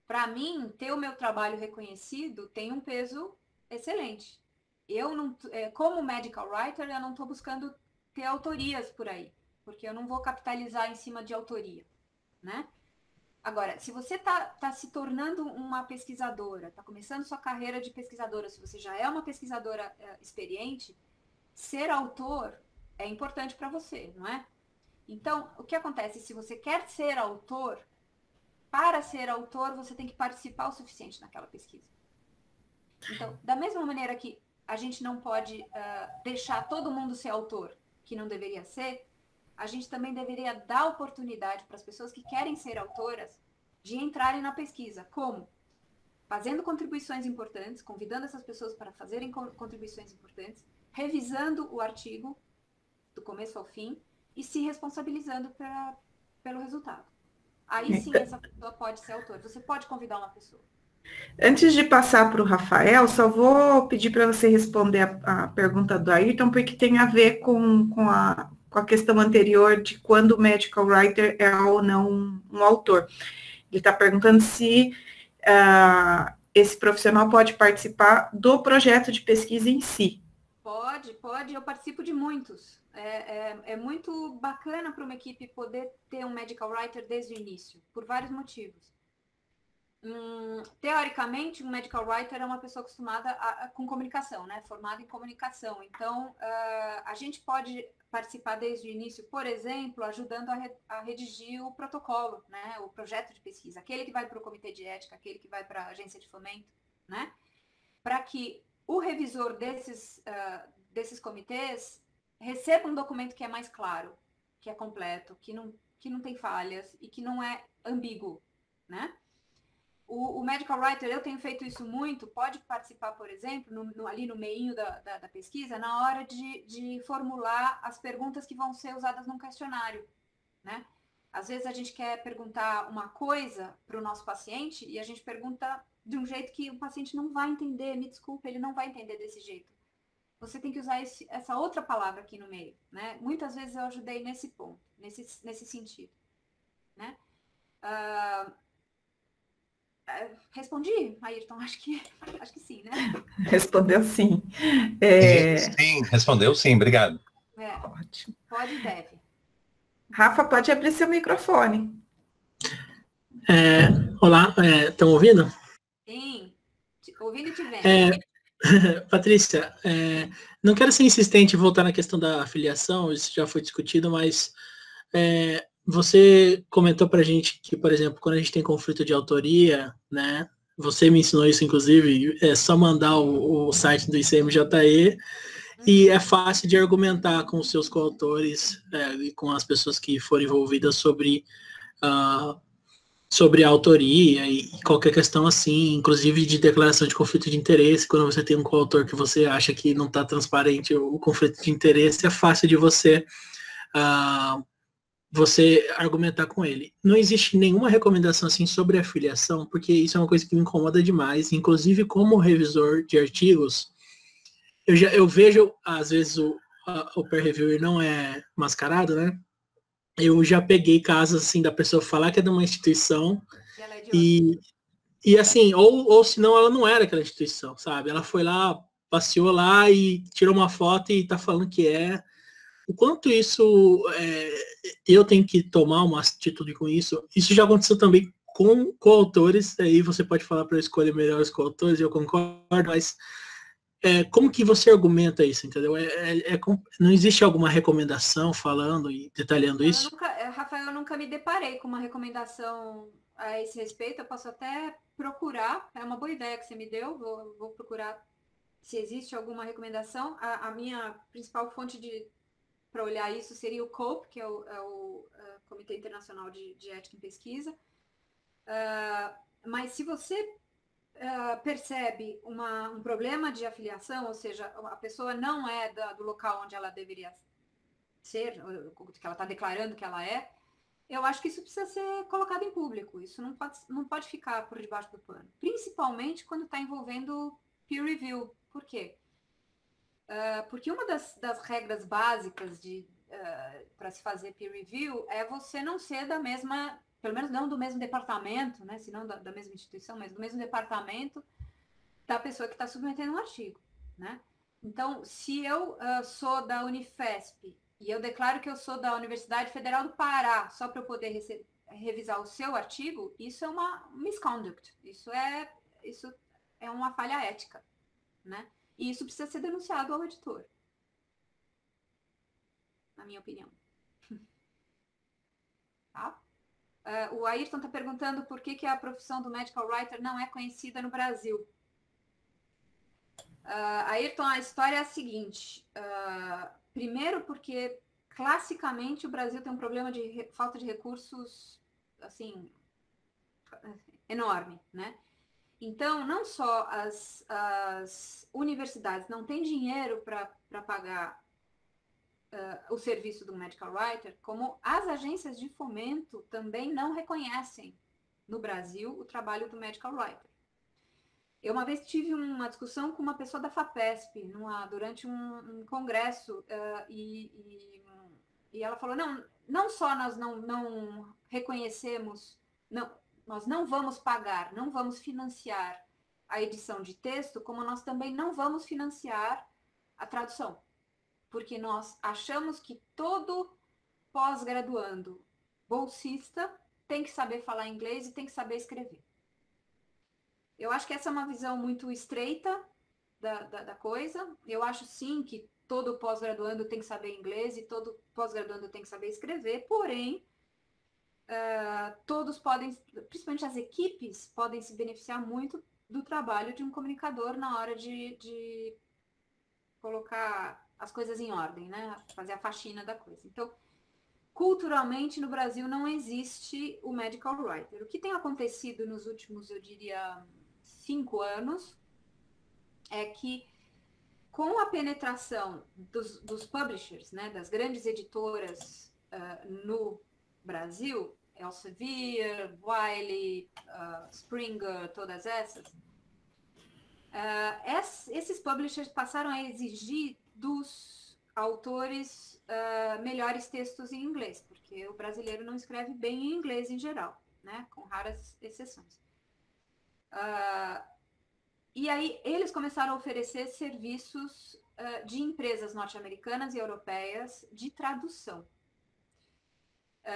Para mim, ter o meu trabalho reconhecido tem um peso excelente. Eu não, como medical writer, eu não estou buscando ter autorias por aí, porque eu não vou capitalizar em cima de autoria, né? Agora, se você tá se tornando uma pesquisadora, está começando sua carreira de pesquisadora, se você já é uma pesquisadora experiente, ser autor é importante para você, não é? Então, o que acontece? Se você quer ser autor, para ser autor, você tem que participar o suficiente naquela pesquisa. Então, da mesma maneira que a gente não pode deixar todo mundo ser autor, que não deveria ser, a gente também deveria dar oportunidade para as pessoas que querem ser autoras de entrarem na pesquisa. Como? Fazendo contribuições importantes, convidando essas pessoas para fazerem contribuições importantes, revisando o artigo do começo ao fim e se responsabilizando pelo resultado. Aí sim essa pessoa pode ser autor. Você pode convidar uma pessoa. Antes de passar para o Rafael, só vou pedir para você responder a pergunta do Ayrton, porque tem a ver com a questão anterior de quando o medical writer é ou não um autor. Ele está perguntando se esse profissional pode participar do projeto de pesquisa em si. Pode. Eu participo de muitos. É muito bacana para uma equipe poder ter um medical writer desde o início, por vários motivos. Teoricamente, um medical writer é uma pessoa acostumada com comunicação, né? Formada em comunicação. Então, a gente pode participar desde o início, por exemplo, ajudando a redigir o protocolo, né? O projeto de pesquisa, aquele que vai para o comitê de ética, aquele que vai para a agência de fomento, né? Para que o revisor desses comitês receba um documento que é mais claro, que é completo, que não tem falhas e que não é ambíguo, né? O medical writer, eu tenho feito isso muito, pode participar, por exemplo, ali no meio da pesquisa, na hora de formular as perguntas que vão ser usadas num questionário, né? Às vezes a gente quer perguntar uma coisa para o nosso paciente e a gente pergunta de um jeito que o paciente não vai entender, me desculpa, ele não vai entender desse jeito. Você tem que usar essa outra palavra aqui no meio, né? Muitas vezes eu ajudei nesse ponto, nesse sentido, né? Respondi, Ayrton? Acho que sim, né? Respondeu sim. Sim, respondeu sim, obrigado. Ótimo. Pode e deve. Rafa, pode abrir seu microfone. Olá, estão ouvindo? Sim, ouvindo e te vendo. Patrícia, não quero ser insistente em voltar na questão da afiliação, isso já foi discutido, mas você comentou para a gente que, por exemplo, quando a gente tem conflito de autoria, né, você me ensinou isso, inclusive, é só mandar o site do ICMJE e é fácil de argumentar com os seus coautores e com as pessoas que forem envolvidas sobre a autoria e qualquer questão assim, inclusive de declaração de conflito de interesse, quando você tem um coautor que você acha que não está transparente o conflito de interesse, é fácil de você argumentar com ele. Não existe nenhuma recomendação assim sobre a filiação, porque isso é uma coisa que me incomoda demais, inclusive como revisor de artigos, eu vejo, às vezes, o peer reviewer não é mascarado, né? Eu já peguei casos assim da pessoa falar que é de uma instituição e assim, ou senão ela não era aquela instituição, sabe? Ela foi lá, passeou lá e tirou uma foto e tá falando que é. O quanto isso eu tenho que tomar uma atitude com isso. Isso já aconteceu também com coautores, aí você pode falar para eu escolher melhor os coautores, eu concordo, mas como que você argumenta isso, entendeu? Não existe alguma recomendação falando e detalhando isso? Rafael, eu nunca me deparei com uma recomendação a esse respeito. Eu posso até procurar, é uma boa ideia que você me deu, vou procurar se existe alguma recomendação. A minha principal fonte para olhar isso seria o COPE, que é o Comitê Internacional de Ética em Pesquisa. Mas se você percebe um problema de afiliação, ou seja, a pessoa não é do local onde ela deveria ser, que ela está declarando que ela é, eu acho que isso precisa ser colocado em público. Isso não pode ficar por debaixo do pano. Principalmente quando está envolvendo peer review. Por quê? Porque uma das regras básicas para se fazer peer review é você não ser da mesma, pelo menos não do mesmo departamento, né? Se não da mesma instituição, mas do mesmo departamento da pessoa que está submetendo um artigo, né? Então, se eu sou da Unifesp e eu declaro que eu sou da Universidade Federal do Pará, só para eu poder revisar o seu artigo, isso é uma misconduct, isso é uma falha ética, né? E isso precisa ser denunciado ao editor, na minha opinião. Tá? O Ayrton está perguntando por que a profissão do medical writer não é conhecida no Brasil. Ayrton, a história é a seguinte. Primeiro porque, classicamente, o Brasil tem um problema de falta de recursos, assim, enorme, né? Então, não só as universidades não têm dinheiro para pagar o serviço do medical writer, como as agências de fomento também não reconhecem no Brasil o trabalho do medical writer. Eu uma vez tive uma discussão com uma pessoa da FAPESP durante um congresso e ela falou, não só nós não reconhecemos, nós não vamos pagar, não vamos financiar a edição de texto, como nós também não vamos financiar a tradução. Porque nós achamos que todo pós-graduando bolsista tem que saber falar inglês e tem que saber escrever. Eu acho que essa é uma visão muito estreita da coisa. Eu acho sim que todo pós-graduando tem que saber inglês e todo pós-graduando tem que saber escrever, porém, todos podem, principalmente as equipes, podem se beneficiar muito do trabalho de um comunicador na hora de colocar as coisas em ordem, né? Fazer a faxina da coisa. Então, culturalmente no Brasil não existe o medical writer. O que tem acontecido nos últimos, eu diria, 5 anos, é que com a penetração dos publishers, né, das grandes editoras no Brasil, Elsevier, Wiley, Springer, todas essas, esses publishers passaram a exigir dos autores melhores textos em inglês, porque o brasileiro não escreve bem em inglês em geral, né, com raras exceções. E aí eles começaram a oferecer serviços de empresas norte-americanas e europeias de tradução.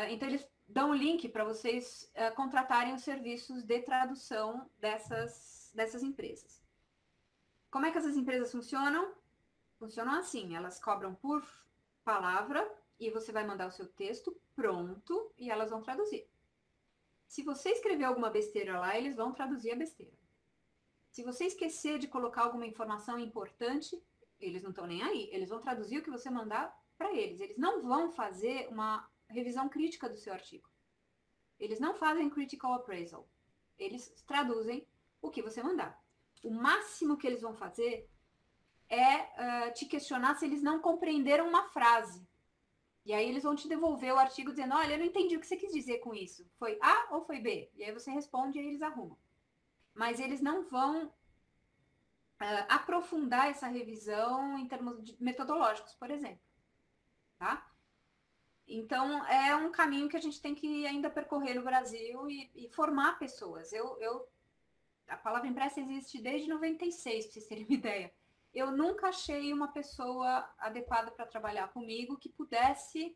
Então eles dão um link para vocês contratarem os serviços de tradução dessas empresas. Como é que essas empresas funcionam? Funcionam assim, elas cobram por palavra e você vai mandar o seu texto pronto e elas vão traduzir. Se você escrever alguma besteira lá, eles vão traduzir a besteira. Se você esquecer de colocar alguma informação importante, eles não estão nem aí. Eles vão traduzir o que você mandar para eles. Eles não vão fazer uma revisão crítica do seu artigo. Eles não fazem critical appraisal. Eles traduzem o que você mandar. O máximo que eles vão fazer é te questionar se eles não compreenderam uma frase. E aí eles vão te devolver o artigo dizendo, olha, eu não entendi o que você quis dizer com isso. Foi A ou foi B? E aí você responde e aí eles arrumam. Mas eles não vão aprofundar essa revisão em termos metodológicos, por exemplo. Tá? Então, é um caminho que a gente tem que ainda percorrer no Brasil e formar pessoas. A palavra impressa existe desde 96, para vocês terem uma ideia. Eu nunca achei uma pessoa adequada para trabalhar comigo que pudesse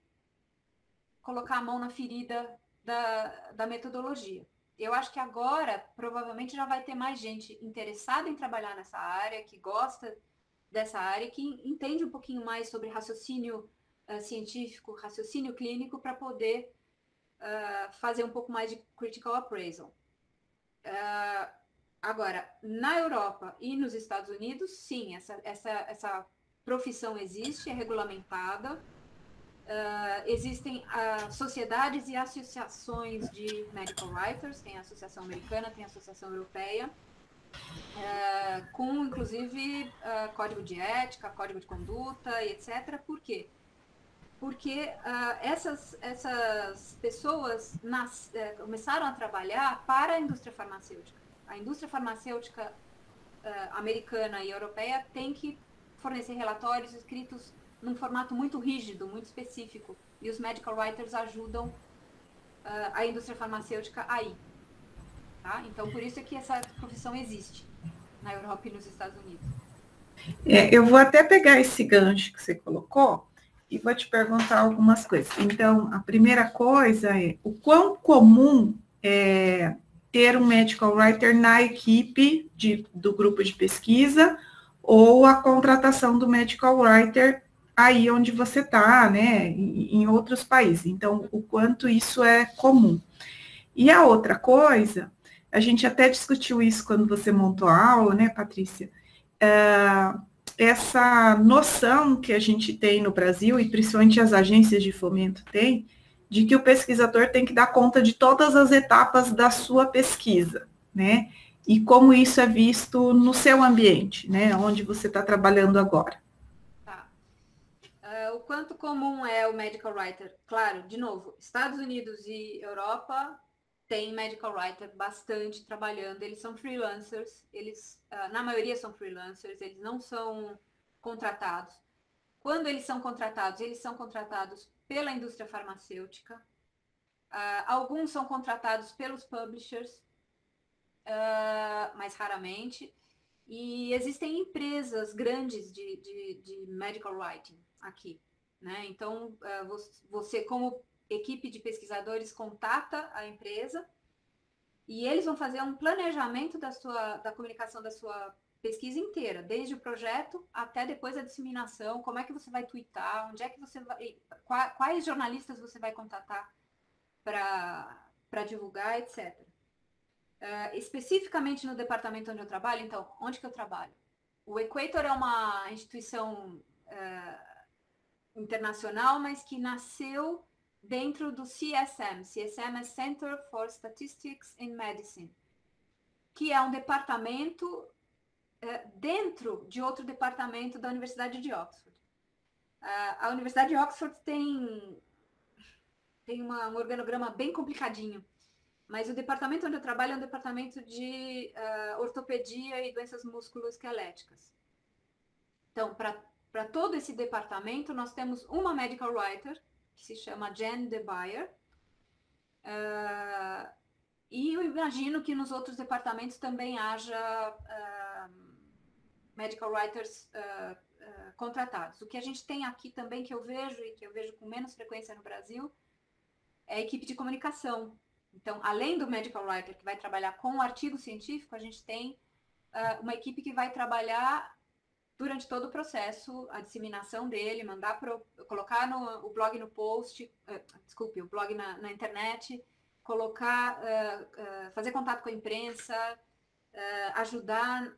colocar a mão na ferida da metodologia. Eu acho que agora, provavelmente, já vai ter mais gente interessada em trabalhar nessa área, que gosta dessa área, que entende um pouquinho mais sobre raciocínio científico, raciocínio clínico, para poder fazer um pouco mais de critical appraisal. Agora, na Europa e nos Estados Unidos, sim, essa profissão existe, é regulamentada. Existem sociedades e associações de medical writers, tem a associação americana, tem a associação europeia, com inclusive código de ética, código de conduta, etc. Por quê? Porque essas pessoas começaram a trabalhar para a indústria farmacêutica. A indústria farmacêutica americana e europeia tem que fornecer relatórios escritos num formato muito rígido, muito específico. E os medical writers ajudam a indústria farmacêutica aí. Tá? Então, por isso é que essa profissão existe na Europa e nos Estados Unidos. Eu vou até pegar esse gancho que você colocou e vou te perguntar algumas coisas. Então, a primeira coisa é o quão comum é ter um medical writer na equipe do grupo de pesquisa ou a contratação do medical writer aí onde você está, né, em outros países. Então, o quanto isso é comum. E a outra coisa, a gente até discutiu isso quando você montou a aula, né, Patrícia? Essa noção que a gente tem no Brasil, e principalmente as agências de fomento têm, de que o pesquisador tem que dar conta de todas as etapas da sua pesquisa, né? E como isso é visto no seu ambiente, né, onde você está trabalhando agora. O quanto comum é o medical writer? Claro, de novo, Estados Unidos e Europa tem medical writer bastante trabalhando, eles são freelancers, eles, na maioria são freelancers, eles não são contratados. Quando eles são contratados pela indústria farmacêutica, alguns são contratados pelos publishers, mais raramente, e existem empresas grandes de medical writing aqui, né? Então, você como equipe de pesquisadores contata a empresa e eles vão fazer um planejamento da comunicação da sua pesquisa inteira, desde o projeto até depois a disseminação, como é que você vai twittar, onde é que você vai, quais jornalistas você vai contatar para divulgar, etc. Especificamente no departamento onde eu trabalho, então, onde que eu trabalho? O Equator é uma instituição internacional, mas que nasceu dentro do CSM. CSM é Center for Statistics in Medicine, que é um departamento dentro de outro departamento da Universidade de Oxford. A Universidade de Oxford tem um organograma bem complicadinho, mas o departamento onde eu trabalho é um departamento de ortopedia e doenças musculoesqueléticas. Então, para todo esse departamento, nós temos uma medical writer, que se chama Jen De Beyer, e eu imagino que nos outros departamentos também haja medical writers contratados. O que a gente tem aqui também, que eu vejo, e que eu vejo com menos frequência no Brasil, é a equipe de comunicação. Então, além do medical writer que vai trabalhar com o artigo científico, a gente tem uma equipe que vai trabalhar durante todo o processo, a disseminação dele, colocar o blog no post, o blog na internet, fazer contato com a imprensa, ajudar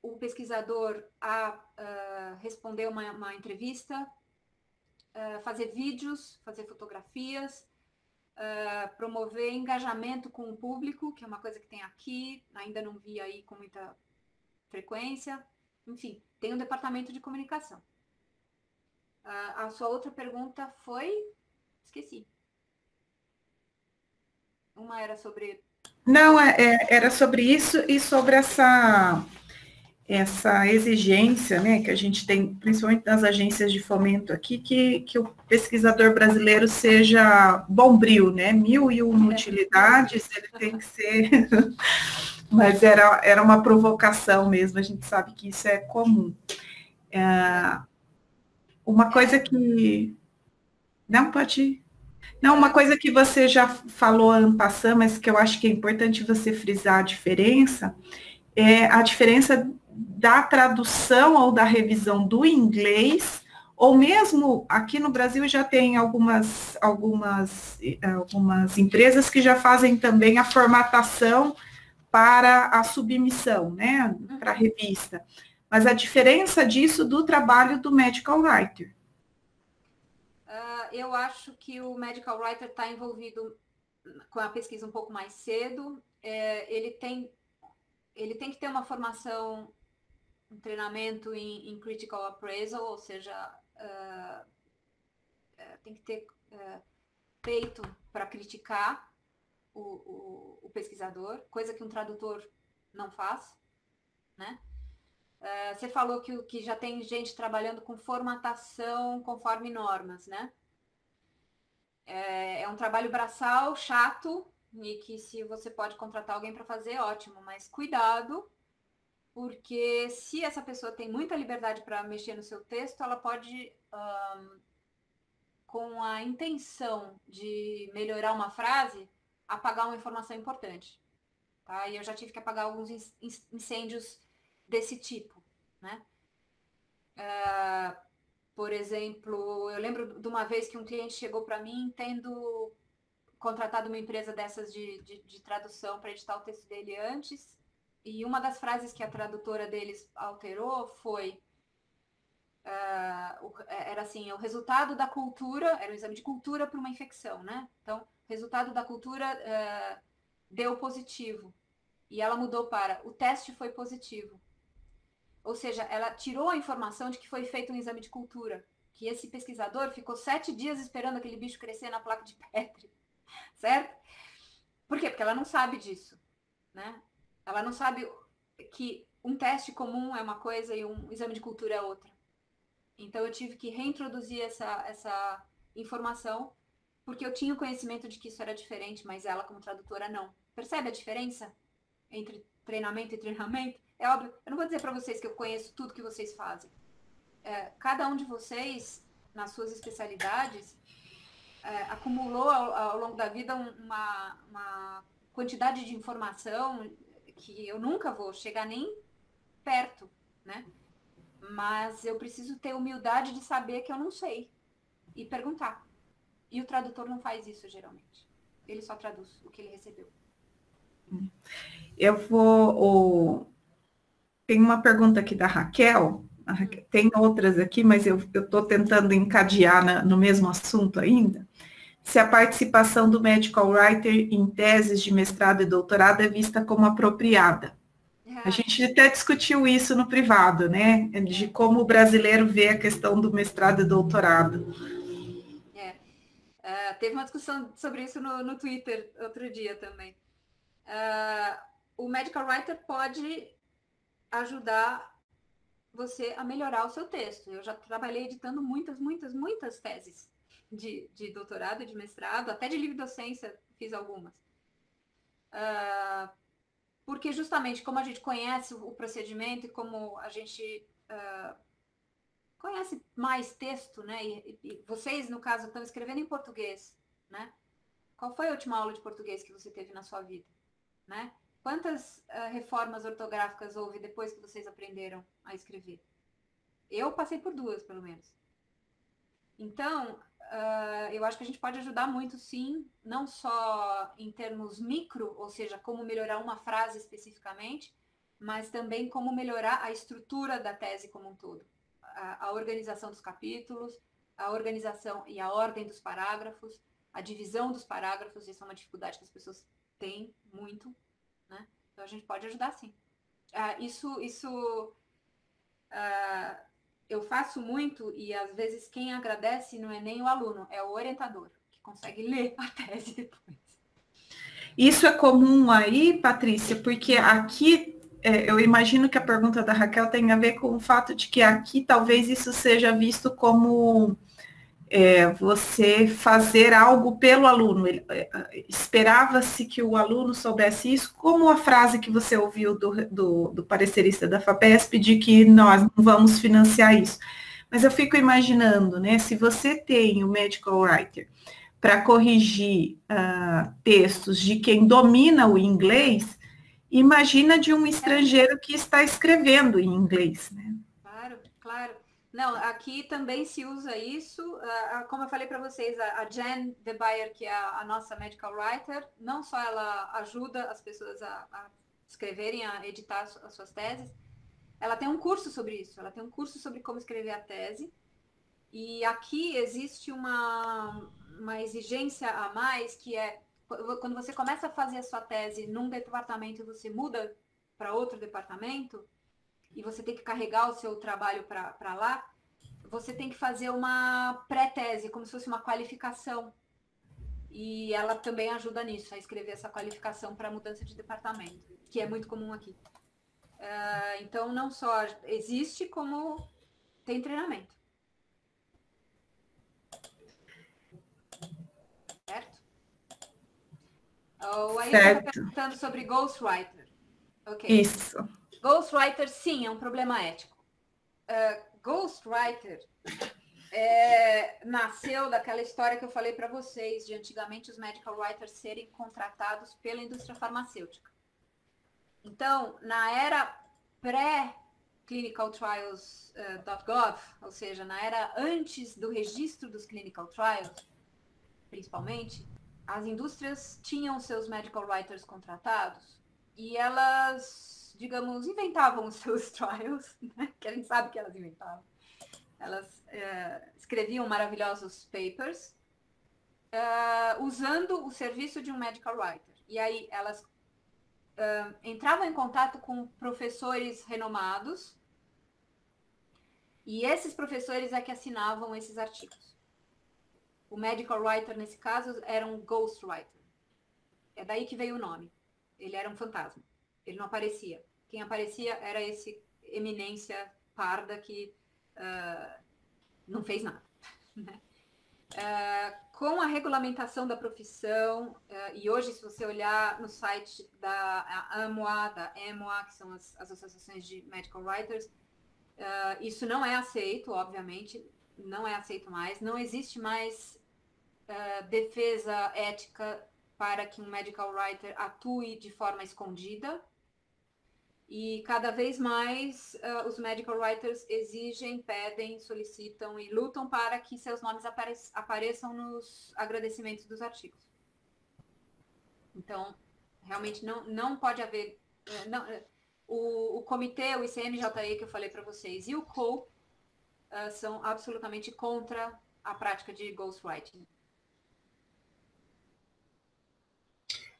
o pesquisador a responder uma entrevista, fazer vídeos, fazer fotografias, promover engajamento com o público, que é uma coisa que tem aqui, ainda não vi aí com muita frequência. Enfim, tem um departamento de comunicação. A sua outra pergunta foi? Esqueci. Uma era sobre... Não, era sobre isso e sobre essa exigência, né, que a gente tem, principalmente nas agências de fomento aqui, que o pesquisador brasileiro seja bombril, né, 1001 utilidades, ele tem que ser... Mas era uma provocação mesmo, a gente sabe que isso é comum. Uma coisa que... Não, pode ir. Não, uma coisa que você já falou ano passado, mas que eu acho que é importante você frisar a diferença da tradução ou da revisão do inglês, ou mesmo aqui no Brasil já tem algumas empresas que já fazem também a formatação para a submissão, né, para a revista. Mas a diferença disso do trabalho do medical writer? Eu acho que o medical writer está envolvido com a pesquisa um pouco mais cedo. Ele tem que ter uma formação, um treinamento em critical appraisal, ou seja, tem que ter peito para criticar o pesquisador, coisa que um tradutor não faz, né? Você falou que já tem gente trabalhando com formatação conforme normas, né? É um trabalho braçal, chato, e que se você pode contratar alguém para fazer, ótimo, mas cuidado, porque se essa pessoa tem muita liberdade para mexer no seu texto, ela pode, com a intenção de melhorar uma frase, apagar uma informação importante. Tá? E eu já tive que apagar alguns incêndios desse tipo, né? Por exemplo, eu lembro de uma vez que um cliente chegou para mim tendo contratado uma empresa dessas de tradução para editar o texto dele antes, e uma das frases que a tradutora deles alterou foi, era assim, o resultado da cultura, era um exame de cultura para uma infecção, né? Então, o resultado da cultura deu positivo, e ela mudou para, o teste foi positivo. Ou seja, ela tirou a informação de que foi feito um exame de cultura, que esse pesquisador ficou 7 dias esperando aquele bicho crescer na placa de Petri, certo? Por quê? Porque ela não sabe disso, né? Ela não sabe que um teste comum é uma coisa e um exame de cultura é outra. Então, eu tive que reintroduzir essa informação, porque eu tinha o conhecimento de que isso era diferente, mas ela, como tradutora, não. Percebe a diferença entre treinamento e treinamento? É óbvio, eu não vou dizer para vocês que eu conheço tudo que vocês fazem. Cada um de vocês, nas suas especialidades, acumulou ao longo da vida uma quantidade de informação que eu nunca vou chegar nem perto, né? Mas eu preciso ter humildade de saber que eu não sei e perguntar. E o tradutor não faz isso, geralmente. Ele só traduz o que ele recebeu. Tem uma pergunta aqui da Raquel, tem outras aqui, mas eu estou tentando encadear no mesmo assunto ainda. se a participação do medical writer em teses de mestrado e doutorado é vista como apropriada. A gente até discutiu isso no privado, né? De como o brasileiro vê a questão do mestrado e doutorado. Teve uma discussão sobre isso no Twitter outro dia também. O medical writer pode ajudar você a melhorar o seu texto. Eu já trabalhei editando muitas teses de doutorado, de mestrado, até de livre docência fiz algumas. Porque justamente como a gente conhece o procedimento e como a gente conhece mais texto, né? E vocês, no caso, estão escrevendo em português, né? Qual foi a última aula de português que você teve na sua vida, né? Quantas reformas ortográficas houve depois que vocês aprenderam a escrever? Eu passei por 2, pelo menos. Então, eu acho que a gente pode ajudar muito, sim, não só em termos micro, ou seja, como melhorar uma frase especificamente, mas também como melhorar a estrutura da tese como um todo. A organização dos capítulos, a organização e a ordem dos parágrafos, a divisão dos parágrafos, isso é uma dificuldade que as pessoas têm muito, né? Então a gente pode ajudar, sim. Eu faço muito e às vezes quem agradece não é nem o aluno, é o orientador, que consegue ler a tese depois. Isso é comum aí, Patrícia, porque aqui eu imagino que a pergunta da Raquel tem a ver com o fato de que aqui talvez isso seja visto como você fazer algo pelo aluno. Esperava-se que o aluno soubesse isso, como a frase que você ouviu do parecerista da FAPESP de que nós não vamos financiar isso. Mas eu fico imaginando, né, se você tem o medical writer para corrigir textos de quem domina o inglês, imagina de um estrangeiro que está escrevendo em inglês, né? Claro. Não, aqui também se usa isso, como eu falei para vocês, a Jen De Beyer, que é a nossa medical writer, não só ela ajuda as pessoas a escreverem, a editar as suas teses, ela tem um curso sobre isso, ela tem um curso sobre como escrever a tese, e aqui existe uma exigência a mais, que é, quando você começa a fazer a sua tese num departamento e você muda para outro departamento, e você tem que carregar o seu trabalho para lá, você tem que fazer uma pré-tese, como se fosse uma qualificação. E ela também ajuda nisso, a escrever essa qualificação para mudança de departamento, que é muito comum aqui. Então, não só existe, como tem treinamento. Certo? O Ailton está perguntando sobre ghostwriter. Okay. Isso. Ghostwriter, sim, é um problema ético. Ghostwriter nasceu daquela história que eu falei para vocês, de antigamente os medical writers serem contratados pela indústria farmacêutica. Então, na era pré-clinicaltrials.gov, ou seja, na era antes do registro dos clinical trials, principalmente, as indústrias tinham seus medical writers contratados e elas, digamos, inventavam os seus trials, né? Que a gente sabe que elas inventavam. Elas escreviam maravilhosos papers usando o serviço de um medical writer. E aí elas entravam em contato com professores renomados e esses professores é que assinavam esses artigos. O medical writer, nesse caso, era um ghostwriter. É daí que veio o nome. Ele era um fantasma. Ele não aparecia. Quem aparecia era esse eminência parda que não fez nada. Né? Com a regulamentação da profissão, e hoje, se você olhar no site da AMWA, da EMWA, que são as associações de medical writers, isso não é aceito, obviamente, não é aceito mais. Não existe mais defesa ética para que um medical writer atue de forma escondida. E cada vez mais os medical writers exigem, pedem, solicitam e lutam para que seus nomes apareçam nos agradecimentos dos artigos. Então, realmente não pode haver... o comitê, o ICMJE que eu falei para vocês, e o COPE são absolutamente contra a prática de ghostwriting.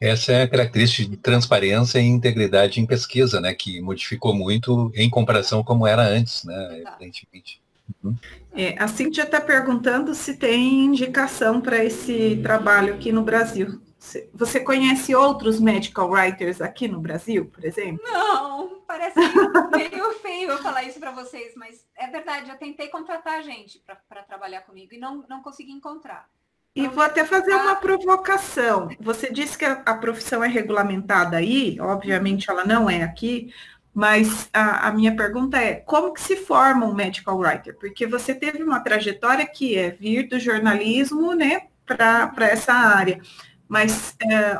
Essa é a característica de transparência e integridade em pesquisa, né, que modificou muito em comparação como era antes, né, evidentemente. A Cíntia está perguntando se tem indicação para esse trabalho aqui no Brasil. Você conhece outros medical writers aqui no Brasil, por exemplo? Não, parece meio feio eu falar isso para vocês, mas é verdade, eu tentei contratar gente para trabalhar comigo e não consegui encontrar. E vou até fazer uma provocação. Você disse que a profissão é regulamentada aí, obviamente ela não é aqui, mas a minha pergunta é, como que se forma um medical writer? Porque você teve uma trajetória que é vir do jornalismo, né, para essa área. Mas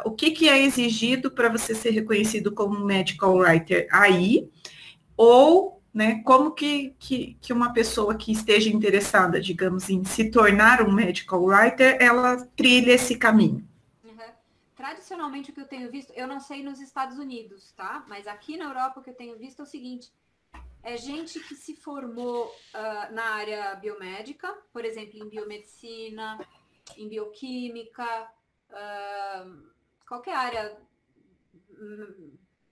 o que é exigido para você ser reconhecido como medical writer aí? Ou, né, como que uma pessoa que esteja interessada, digamos, em se tornar um medical writer, ela trilha esse caminho? Tradicionalmente, o que eu tenho visto, eu não sei nos Estados Unidos, tá? Mas aqui na Europa, o que eu tenho visto é o seguinte, é gente que se formou na área biomédica, por exemplo, em biomedicina, em bioquímica, qualquer área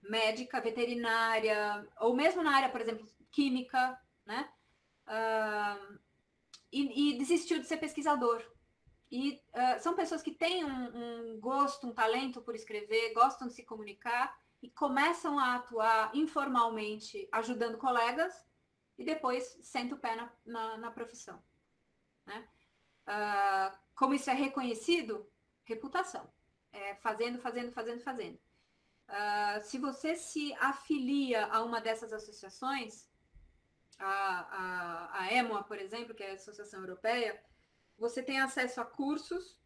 médica, veterinária, ou mesmo na área, por exemplo, química, né? E desistiu de ser pesquisador. E são pessoas que têm um gosto, um talento por escrever, gostam de se comunicar e começam a atuar informalmente, ajudando colegas e depois sentam o pé na profissão, né? Como isso é reconhecido? Reputação. Fazendo. Se você se afilia a uma dessas associações, a EMOA, por exemplo, que é a Associação Europeia, você tem acesso a cursos,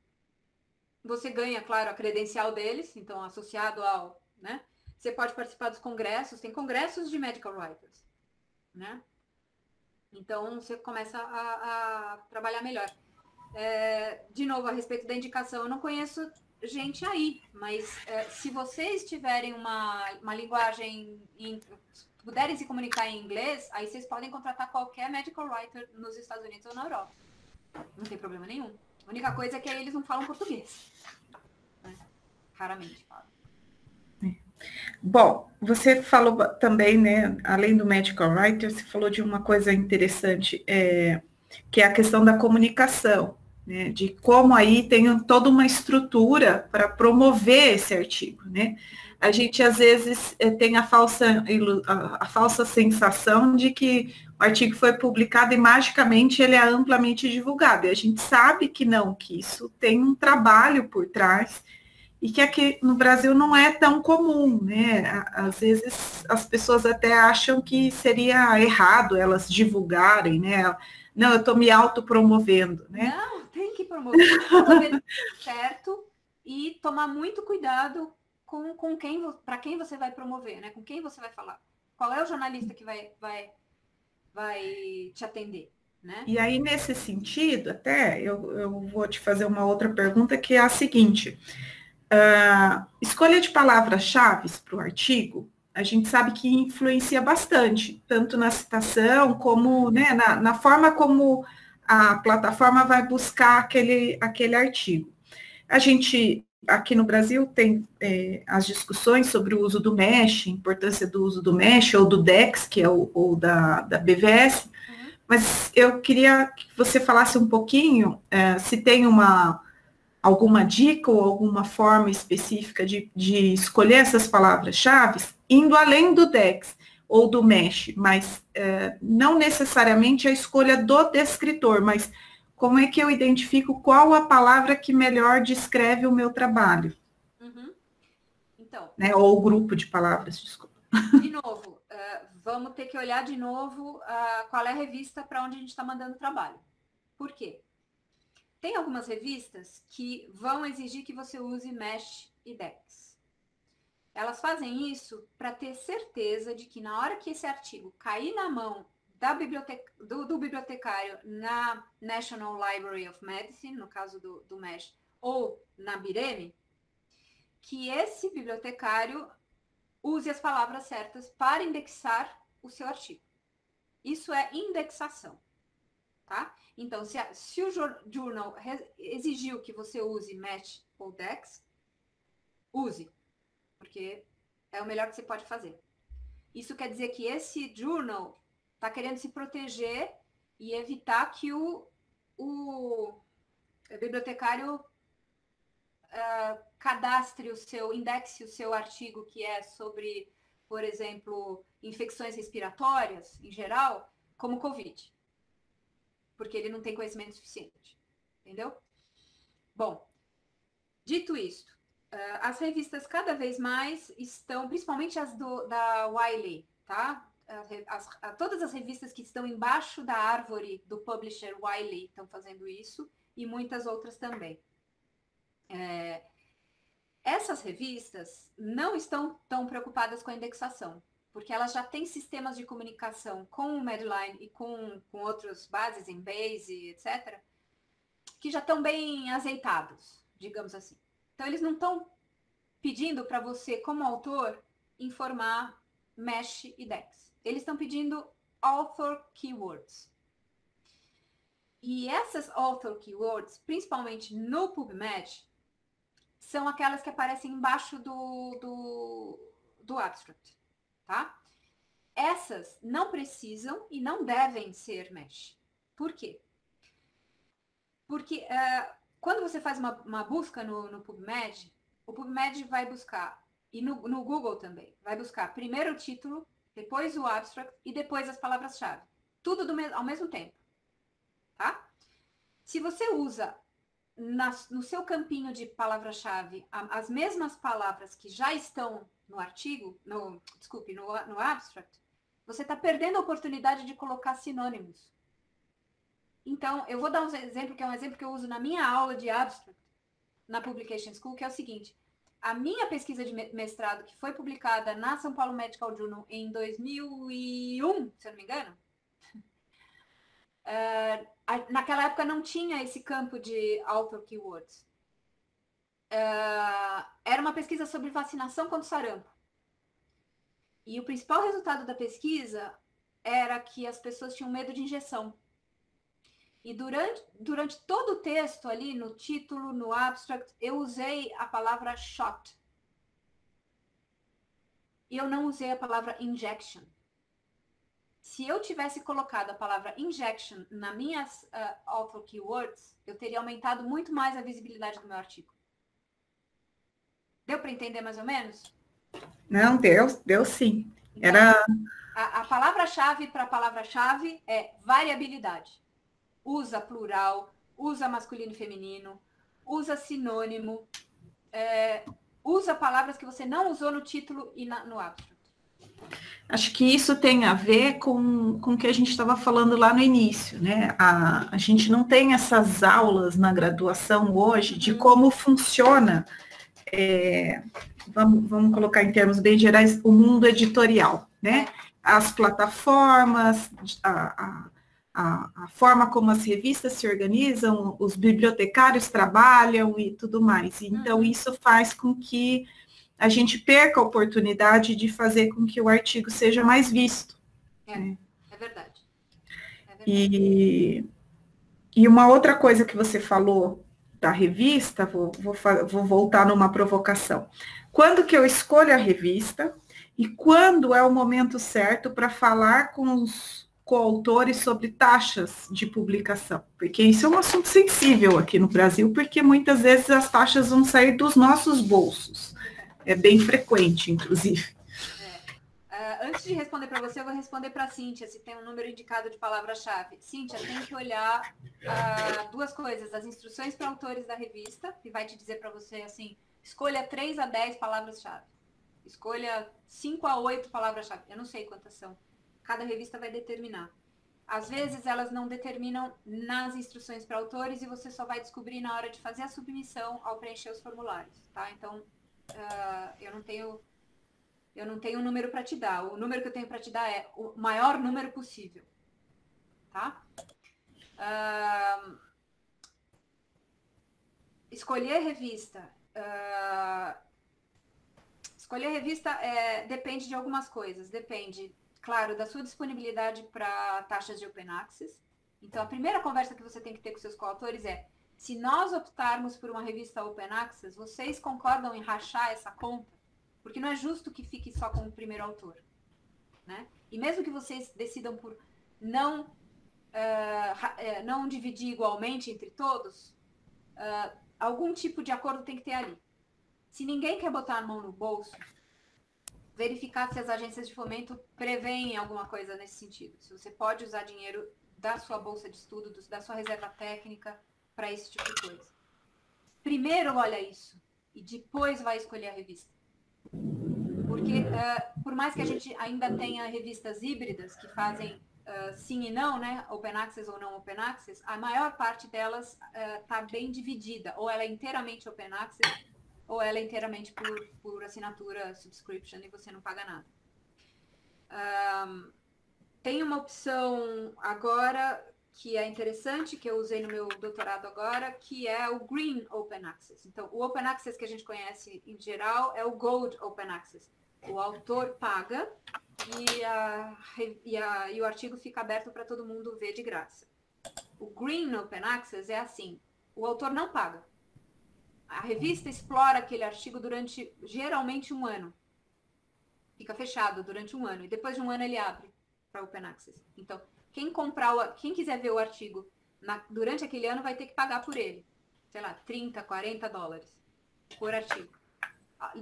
você ganha, claro, a credencial deles, então associado ao, né? Você pode participar dos congressos, tem congressos de medical writers, né? Então você começa a trabalhar melhor. De novo, a respeito da indicação, eu não conheço gente aí, mas se vocês tiverem uma linguagem, puderem se comunicar em inglês, aí vocês podem contratar qualquer medical writer nos Estados Unidos ou na Europa. Não tem problema nenhum. A única coisa é que aí eles não falam português, né? Raramente falam. Bom, você falou também, né, além do medical writer, você falou de uma coisa interessante, que é a questão da comunicação, né, de como aí tem toda uma estrutura para promover esse artigo, né? A gente, às vezes, tem a falsa sensação de que o artigo foi publicado e, magicamente, ele é amplamente divulgado. E a gente sabe que não, que isso tem um trabalho por trás e que aqui no Brasil não é tão comum, né? Às vezes, as pessoas até acham que seria errado elas divulgarem, né? Não, eu estou me autopromovendo, né? Não, tem que promover certo e tomar muito cuidado para quem você vai promover, né? Com quem você vai falar. Qual é o jornalista que vai te atender, né? E aí, nesse sentido, até, eu vou te fazer uma outra pergunta, que é a seguinte. Escolha de palavras-chave para o artigo, a gente sabe que influencia bastante, tanto na citação, como, né, na forma como a plataforma vai buscar aquele artigo. A gente... Aqui no Brasil tem as discussões sobre o uso do MESH, a importância do uso do MESH ou do DEX, que é o da BVS, mas eu queria que você falasse um pouquinho se tem alguma dica ou alguma forma específica de escolher essas palavras-chave, indo além do DEX ou do MESH, mas não necessariamente a escolha do descritor, mas como é que eu identifico qual a palavra que melhor descreve o meu trabalho? Então, né? Ou o grupo de palavras, desculpa. De novo, vamos ter que olhar de novo qual é a revista para onde a gente está mandando trabalho. Por quê? Tem algumas revistas que vão exigir que você use MESH e DEX. Elas fazem isso para ter certeza de que na hora que esse artigo cair na mão do bibliotecário na National Library of Medicine, no caso do MESH, ou na BIREME, que esse bibliotecário use as palavras certas para indexar o seu artigo. Isso é indexação, tá? Então, se o journal exigiu que você use MESH ou DEX, use, porque é o melhor que você pode fazer. Isso quer dizer que esse journal está querendo se proteger e evitar que o bibliotecário cadastre indexe o seu artigo, que é sobre, por exemplo, infecções respiratórias, em geral, como Covid. Porque ele não tem conhecimento suficiente. Entendeu? Bom, dito isto, as revistas cada vez mais estão, principalmente as da Wiley, tá? Todas as revistas que estão embaixo da árvore do publisher Wiley estão fazendo isso, e muitas outras também. Essas revistas não estão tão preocupadas com a indexação, porque elas já têm sistemas de comunicação com o Medline e com outras bases, Embase, etc., que já estão bem azeitados, digamos assim. Então, eles não estão pedindo para você, como autor, informar mesh e dex. Eles estão pedindo author keywords. E essas author keywords, principalmente no PubMed, são aquelas que aparecem embaixo do abstract, tá? Essas não precisam e não devem ser mesh. Por quê? Porque quando você faz uma busca no PubMed, o PubMed vai buscar, e no Google também, vai buscar primeiro o título, depois o abstract e depois as palavras-chave. Tudo ao mesmo tempo, tá? Se você usa no seu campinho de palavra-chave as mesmas palavras que já estão no artigo, no abstract, você está perdendo a oportunidade de colocar sinônimos. Então, eu vou dar um exemplo, que é um exemplo que eu uso na minha aula de abstract, na Publication School, que é o seguinte. A minha pesquisa de mestrado, que foi publicada na São Paulo Medical Journal em 2001, se eu não me engano, naquela época não tinha esse campo de author keywords. Era uma pesquisa sobre vacinação contra o sarampo. E o principal resultado da pesquisa era que as pessoas tinham medo de injeção. E durante todo o texto ali, no título, no abstract, eu usei a palavra shot. E eu não usei a palavra injection. Se eu tivesse colocado a palavra injection nas minhas author keywords, eu teria aumentado muito mais a visibilidade do meu artigo. Deu para entender mais ou menos? Não, deu sim. Era... A palavra-chave para a palavra-chave é variabilidade. Usa plural, usa masculino e feminino, usa sinônimo, usa palavras que você não usou no título e no abstract. Acho que isso tem a ver com o que a gente estava falando lá no início, né? A gente não tem essas aulas na graduação hoje de como funciona, vamos colocar em termos bem gerais, o mundo editorial, né? As plataformas, a forma como as revistas se organizam, os bibliotecários trabalham e tudo mais. Então, isso faz com que a gente perca a oportunidade de fazer com que o artigo seja mais visto. É verdade. E uma outra coisa que você falou da revista, vou voltar numa provocação. Quando que eu escolho a revista e quando é o momento certo para falar com os coautores sobre taxas de publicação? Porque isso é um assunto sensível aqui no Brasil, porque muitas vezes as taxas vão sair dos nossos bolsos. É bem frequente, inclusive. Antes de responder para você, eu vou responder para a Cíntia, se tem um número indicado de palavra-chave. Cíntia, tem que olhar duas coisas. As instruções para autores da revista, que vai te dizer para você, assim, escolha 3 a 10 palavras-chave. Escolha 5 a 8 palavras-chave. Eu não sei quantas são. Cada revista vai determinar. Às vezes, elas não determinam nas instruções para autores e você só vai descobrir na hora de fazer a submissão ao preencher os formulários, tá? Então, eu não tenho um número para te dar. O número que eu tenho para te dar é o maior número possível. Tá? Escolher revista. Escolher revista depende de algumas coisas. Depende, claro, da sua disponibilidade para taxas de open access. Então, a primeira conversa que você tem que ter com seus coautores é: Se nós optarmos por uma revista Open Access, vocês concordam em rachar essa conta? Porque não é justo que fique só com o primeiro autor, né? E mesmo que vocês decidam por não dividir igualmente entre todos, algum tipo de acordo tem que ter ali. Se ninguém quer botar a mão no bolso, verificar se as agências de fomento prevêem alguma coisa nesse sentido. Se você pode usar dinheiro da sua bolsa de estudo, da sua reserva técnica, para esse tipo de coisa. Primeiro olha isso e depois vai escolher a revista. Porque por mais que a gente ainda tenha revistas híbridas que fazem sim e não, né, Open Access ou não Open Access, a maior parte delas está bem dividida. Ou ela é inteiramente Open Access ou ela é inteiramente por assinatura, subscription, e você não paga nada. Tem uma opção agora que é interessante, que eu usei no meu doutorado agora, que é o Green Open Access. Então, o Open Access que a gente conhece em geral é o Gold Open Access. O autor paga e o artigo fica aberto para todo mundo ver de graça. O Green Open Access é assim, o autor não paga. A revista explora aquele artigo durante, geralmente, 1 ano. Fica fechado durante 1 ano. E depois de 1 ano ele abre para Open Access. Então, quem quiser ver o artigo durante aquele ano vai ter que pagar por ele. Sei lá, 30, 40 dólares por artigo.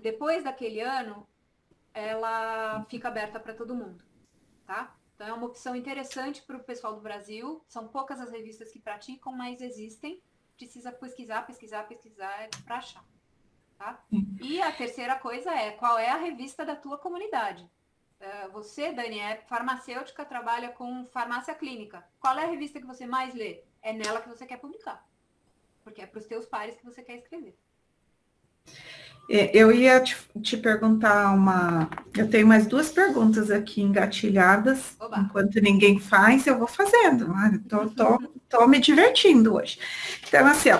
Depois daquele ano, ela fica aberta para todo mundo. Tá? Então, é uma opção interessante para o pessoal do Brasil. São poucas as revistas que praticam, mas existem. Precisa pesquisar para achar. Tá? E a terceira coisa é, qual é a revista da tua comunidade? Você, Dani, é farmacêutica, trabalha com farmácia clínica. Qual é a revista que você mais lê? É nela que você quer publicar. Porque é para os teus pares que você quer escrever. Eu ia te perguntar Eu tenho mais 2 perguntas aqui engatilhadas. Oba. Enquanto ninguém faz, eu vou fazendo. Tô me divertindo hoje. Então, assim, a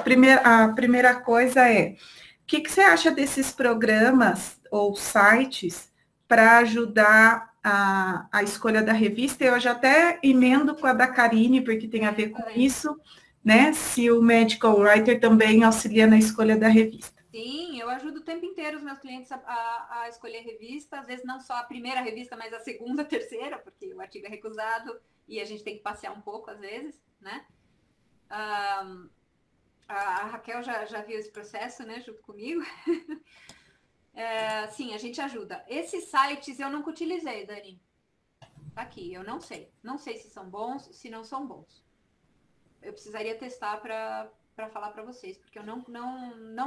primeira coisa é, o que você acha desses programas ou sites para ajudar a escolha da revista? Eu já até emendo com a da Karine, porque tem a ver com isso, né? Se o Medical Writer também auxilia na escolha da revista. Sim, eu ajudo o tempo inteiro os meus clientes a escolher revista, às vezes não só a primeira revista, mas a segunda, a terceira, porque o artigo é recusado e a gente tem que passear um pouco às vezes, né? A Raquel já viu esse processo, né, junto comigo. Sim, a gente ajuda. Esses sites eu nunca utilizei, Dani. Tá aqui, eu não sei. Não sei se são bons, se não são bons. Eu precisaria testar para falar para vocês, porque eu não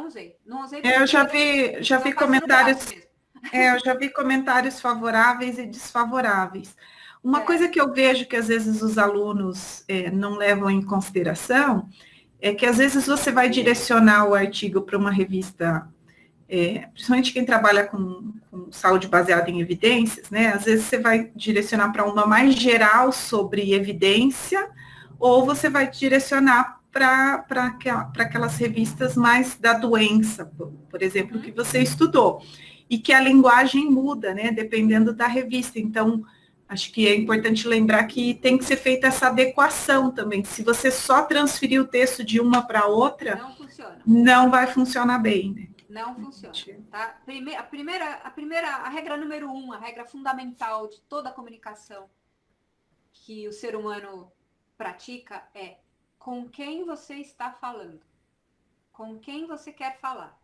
usei. Não usei. Eu já vi comentários. Eu já vi comentários favoráveis e desfavoráveis. Uma coisa que eu vejo que às vezes os alunos não levam em consideração é que às vezes você vai direcionar o artigo para uma revista, principalmente quem trabalha com saúde baseada em evidências, né? Às vezes você vai direcionar para uma mais geral sobre evidência, ou você vai direcionar para aquelas revistas mais da doença, por exemplo, que você estudou. E que a linguagem muda, né? Dependendo da revista. Então, acho que é importante lembrar que tem que ser feita essa adequação também. Se você só transferir o texto de uma para outra, não funciona. Não vai funcionar bem, né? Não funciona, tá? A regra número 1, a regra fundamental de toda a comunicação que o ser humano pratica é com quem você está falando, com quem você quer falar.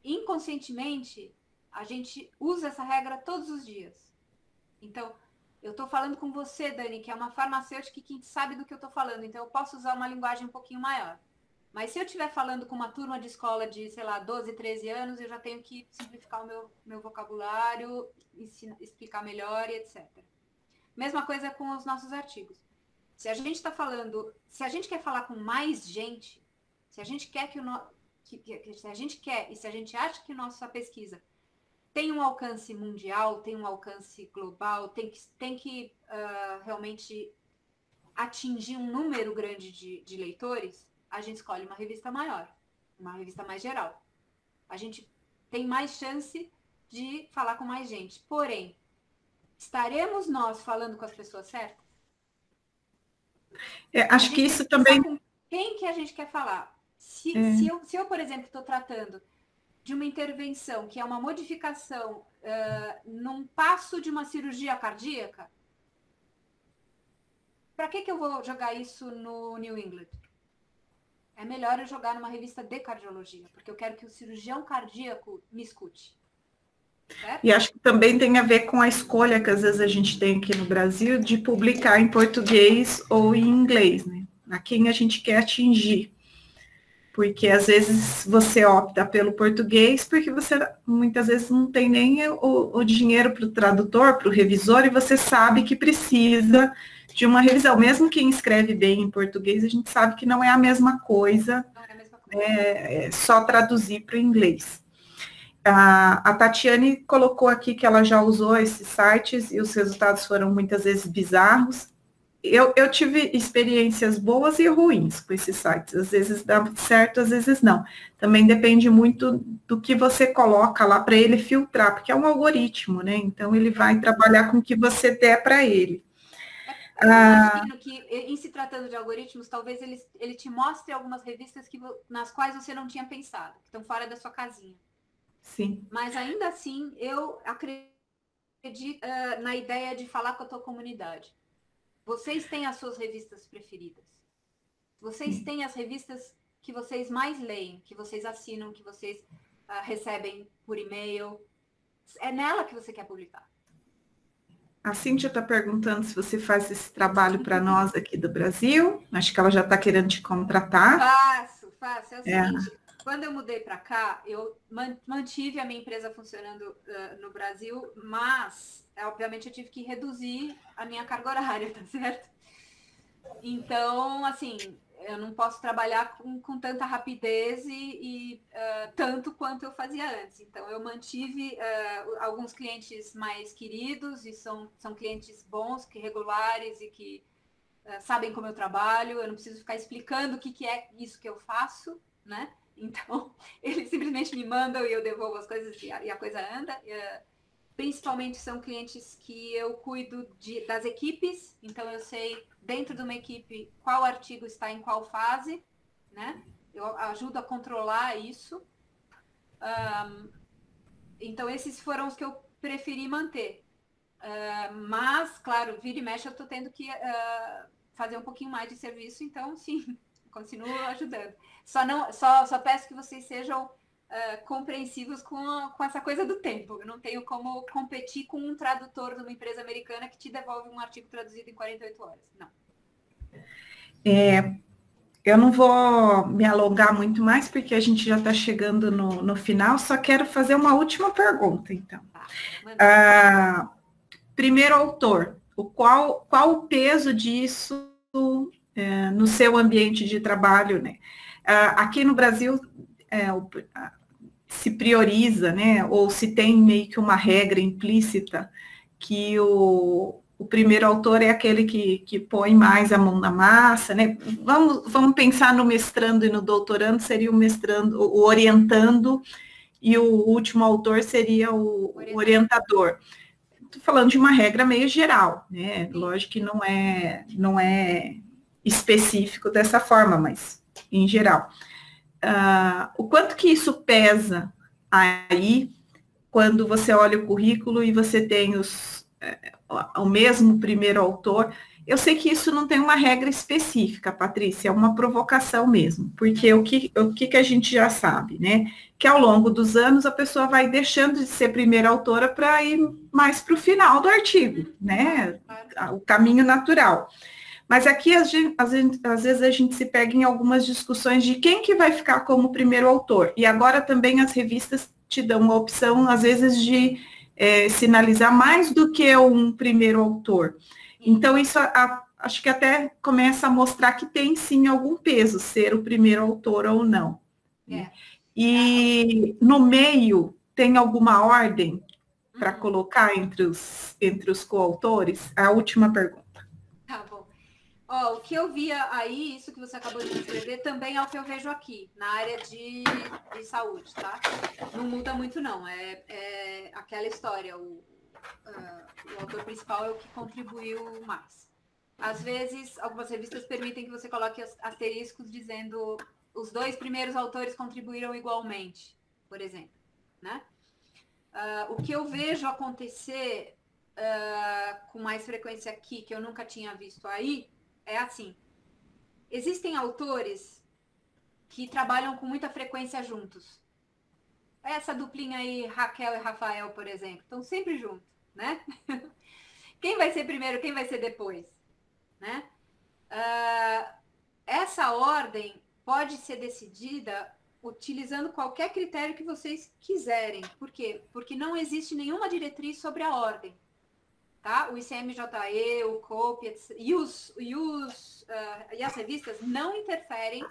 Inconscientemente, a gente usa essa regra todos os dias. Então, eu estou falando com você, Dani, que é uma farmacêutica que sabe do que eu estou falando, então eu posso usar uma linguagem um pouquinho maior. Mas se eu estiver falando com uma turma de escola de, sei lá, 12, 13 anos, eu já tenho que simplificar o meu vocabulário, explicar melhor e etc. Mesma coisa com os nossos artigos. Se a gente está falando, se a gente quer falar com mais gente, se a gente quer se a gente quer e se a gente acha que nossa pesquisa tem um alcance mundial, tem um alcance global, tem que realmente atingir um número grande de leitores, a gente escolhe uma revista maior, uma revista mais geral. A gente tem mais chance de falar com mais gente. Porém, estaremos nós falando com as pessoas certas? Acho que isso também... quem que a gente quer falar? Se eu, por exemplo, estou tratando de uma intervenção que é uma modificação num passo de uma cirurgia cardíaca, para que eu vou jogar isso no New England? É melhor eu jogar numa revista de cardiologia, porque eu quero que o cirurgião cardíaco me escute. Certo? E acho que também tem a ver com a escolha que às vezes a gente tem aqui no Brasil de publicar em português ou em inglês, né? A quem a gente quer atingir. Porque às vezes você opta pelo português porque você muitas vezes não tem nem o dinheiro para o tradutor, para o revisor, e você sabe que precisa de uma revisão. Mesmo quem escreve bem em português, a gente sabe que não é a mesma coisa, é só traduzir para o inglês. A Tatiane colocou aqui que ela já usou esses sites e os resultados foram muitas vezes bizarros. Eu tive experiências boas e ruins com esses sites. Às vezes dá certo, às vezes não. Também depende muito do que você coloca lá para ele filtrar, porque é um algoritmo, né? Então, ele vai trabalhar com o que você der para ele. Eu imagino que, em se tratando de algoritmos, talvez ele te mostre algumas revistas nas quais você não tinha pensado, que estão fora da sua casinha. Sim. Mas, ainda assim, eu acredito na ideia de falar com a tua comunidade. Vocês têm as suas revistas preferidas. Vocês têm as revistas que vocês mais leem, que vocês assinam, que vocês recebem por e-mail. É nela que você quer publicar. A Cíntia está perguntando se você faz esse trabalho para nós aqui do Brasil. Acho que ela já está querendo te contratar. Faço. É o seguinte, quando eu mudei para cá, eu mantive a minha empresa funcionando no Brasil, mas, obviamente, eu tive que reduzir a minha carga horária, tá certo? Então, assim, eu não posso trabalhar com tanta rapidez e tanto quanto eu fazia antes. Então, eu mantive alguns clientes mais queridos e são clientes bons, regulares e que sabem como eu trabalho. Eu não preciso ficar explicando o que é isso que eu faço, né? Então, eles simplesmente me mandam e eu devolvo as coisas e a coisa anda. Principalmente são clientes que eu cuido das equipes, então eu sei, dentro de uma equipe, qual artigo está em qual fase, né? Eu ajudo a controlar isso. Então, esses foram os que eu preferi manter. Mas, claro, vira e mexe, eu estou tendo que fazer um pouquinho mais de serviço, então, sim, continuo ajudando. Só peço que vocês sejam compreensivos com essa coisa do tempo. Eu não tenho como competir com um tradutor de uma empresa americana que te devolve um artigo traduzido em 48 horas. Não. Eu não vou me alongar muito mais, porque a gente já está chegando no final, só quero fazer uma última pergunta, então. Primeiro autor, qual o peso disso no seu ambiente de trabalho, né? Aqui no Brasil, se prioriza, né, ou se tem meio que uma regra implícita que o primeiro autor é aquele que põe mais a mão na massa, né? Vamos pensar no mestrando e no doutorando, seria o mestrando, o orientando, e o último autor seria o orientador. Estou falando de uma regra meio geral, né? Lógico que não é específico dessa forma, mas em geral. O quanto que isso pesa aí, quando você olha o currículo e você tem o mesmo primeiro autor? Eu sei que isso não tem uma regra específica, Patrícia, é uma provocação mesmo, porque o que a gente já sabe, né? Que ao longo dos anos a pessoa vai deixando de ser primeira autora para ir mais para o final do artigo, né? O caminho natural. Mas aqui, às vezes, a gente se pega em algumas discussões de quem que vai ficar como primeiro autor. E agora também as revistas te dão uma opção, às vezes, de sinalizar mais do que um primeiro autor. Então, isso acho que até começa a mostrar que tem, sim, algum peso ser o primeiro autor ou não. E no meio, tem alguma ordem para colocar entre os coautores? A última pergunta. Tá bom. O que eu via aí, isso que você acabou de escrever, também é o que eu vejo aqui, na área de saúde, tá? Não muda muito, não. É aquela história, o autor principal é o que contribuiu mais. Às vezes, algumas revistas permitem que você coloque asteriscos dizendo os 2 primeiros autores contribuíram igualmente, por exemplo, né? O que eu vejo acontecer com mais frequência aqui, que eu nunca tinha visto aí, é assim. Existem autores que trabalham com muita frequência juntos. Essa duplinha aí, Raquel e Rafael, por exemplo, estão sempre juntos, né? Quem vai ser primeiro, quem vai ser depois, né? Essa ordem pode ser decidida utilizando qualquer critério que vocês quiserem. Por quê? Porque não existe nenhuma diretriz sobre a ordem. Tá? O ICMJE, o COPE e as revistas não interferem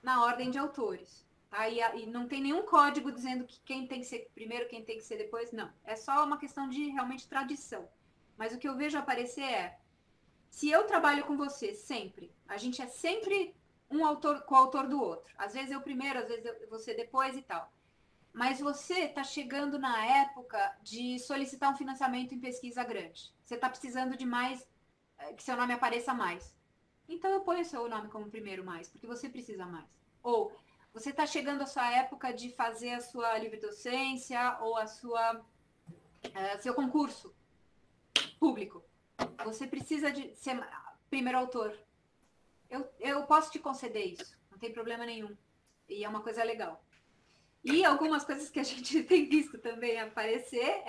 na ordem de autores. Tá? E não tem nenhum código dizendo que quem tem que ser primeiro, quem tem que ser depois, não. É só uma questão de realmente tradição. Mas o que eu vejo aparecer é, se eu trabalho com você sempre, a gente é sempre um autor coautor do outro. Às vezes eu primeiro, às vezes você depois e tal. Mas você está chegando na época de solicitar um financiamento em pesquisa grande. Você está precisando de mais, que seu nome apareça mais. Então eu ponho o seu nome como primeiro mais, porque você precisa mais. Ou você está chegando à sua época de fazer a sua livre docência ou seu concurso público. Você precisa de ser primeiro autor. Eu posso te conceder isso, não tem problema nenhum. E é uma coisa legal. E algumas coisas que a gente tem visto também aparecer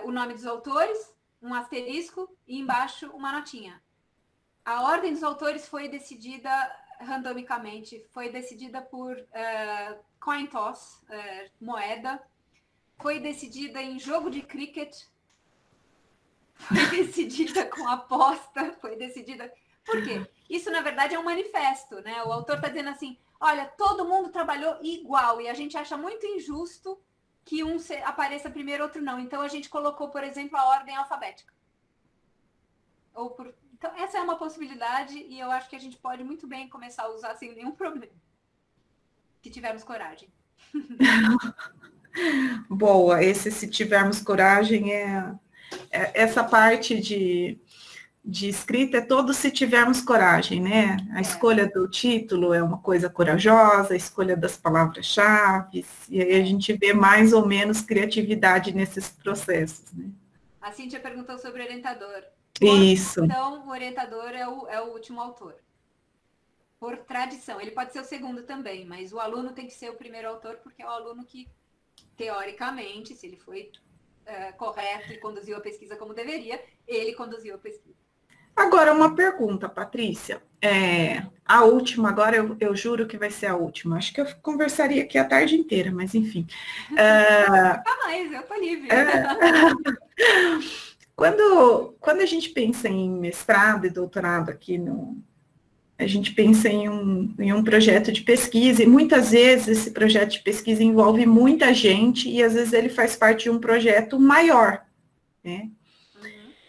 o nome dos autores, um asterisco e embaixo uma notinha. A ordem dos autores foi decidida randomicamente, foi decidida por coin toss, moeda, foi decidida em jogo de cricket, foi decidida com aposta, foi decidida... Por quê? Isso, na verdade, é um manifesto, né? O autor está dizendo assim, olha, todo mundo trabalhou igual e a gente acha muito injusto que um apareça primeiro, outro não. Então, a gente colocou, por exemplo, a ordem alfabética. Então, essa é uma possibilidade e eu acho que a gente pode muito bem começar a usar sem nenhum problema. Se tivermos coragem. Boa, se tivermos coragem, essa parte de escrita é todo se tivermos coragem, né? A escolha do título é uma coisa corajosa, a escolha das palavras-chave, e aí a gente vê mais ou menos criatividade nesses processos, né? A Cíntia perguntou sobre orientador. Isso. Então, o orientador é o último autor. Por tradição. Ele pode ser o segundo também, mas o aluno tem que ser o primeiro autor, porque é o aluno que, teoricamente, se ele foi correto e conduziu a pesquisa como deveria, ele conduziu a pesquisa. Agora, uma pergunta, Patrícia. A última, agora eu juro que vai ser a última. Acho que eu conversaria aqui a tarde inteira, mas enfim. Mais, eu tô livre. Quando a gente pensa em mestrado e doutorado aqui, a gente pensa em um projeto de pesquisa, e muitas vezes esse projeto de pesquisa envolve muita gente, e às vezes ele faz parte de um projeto maior, né?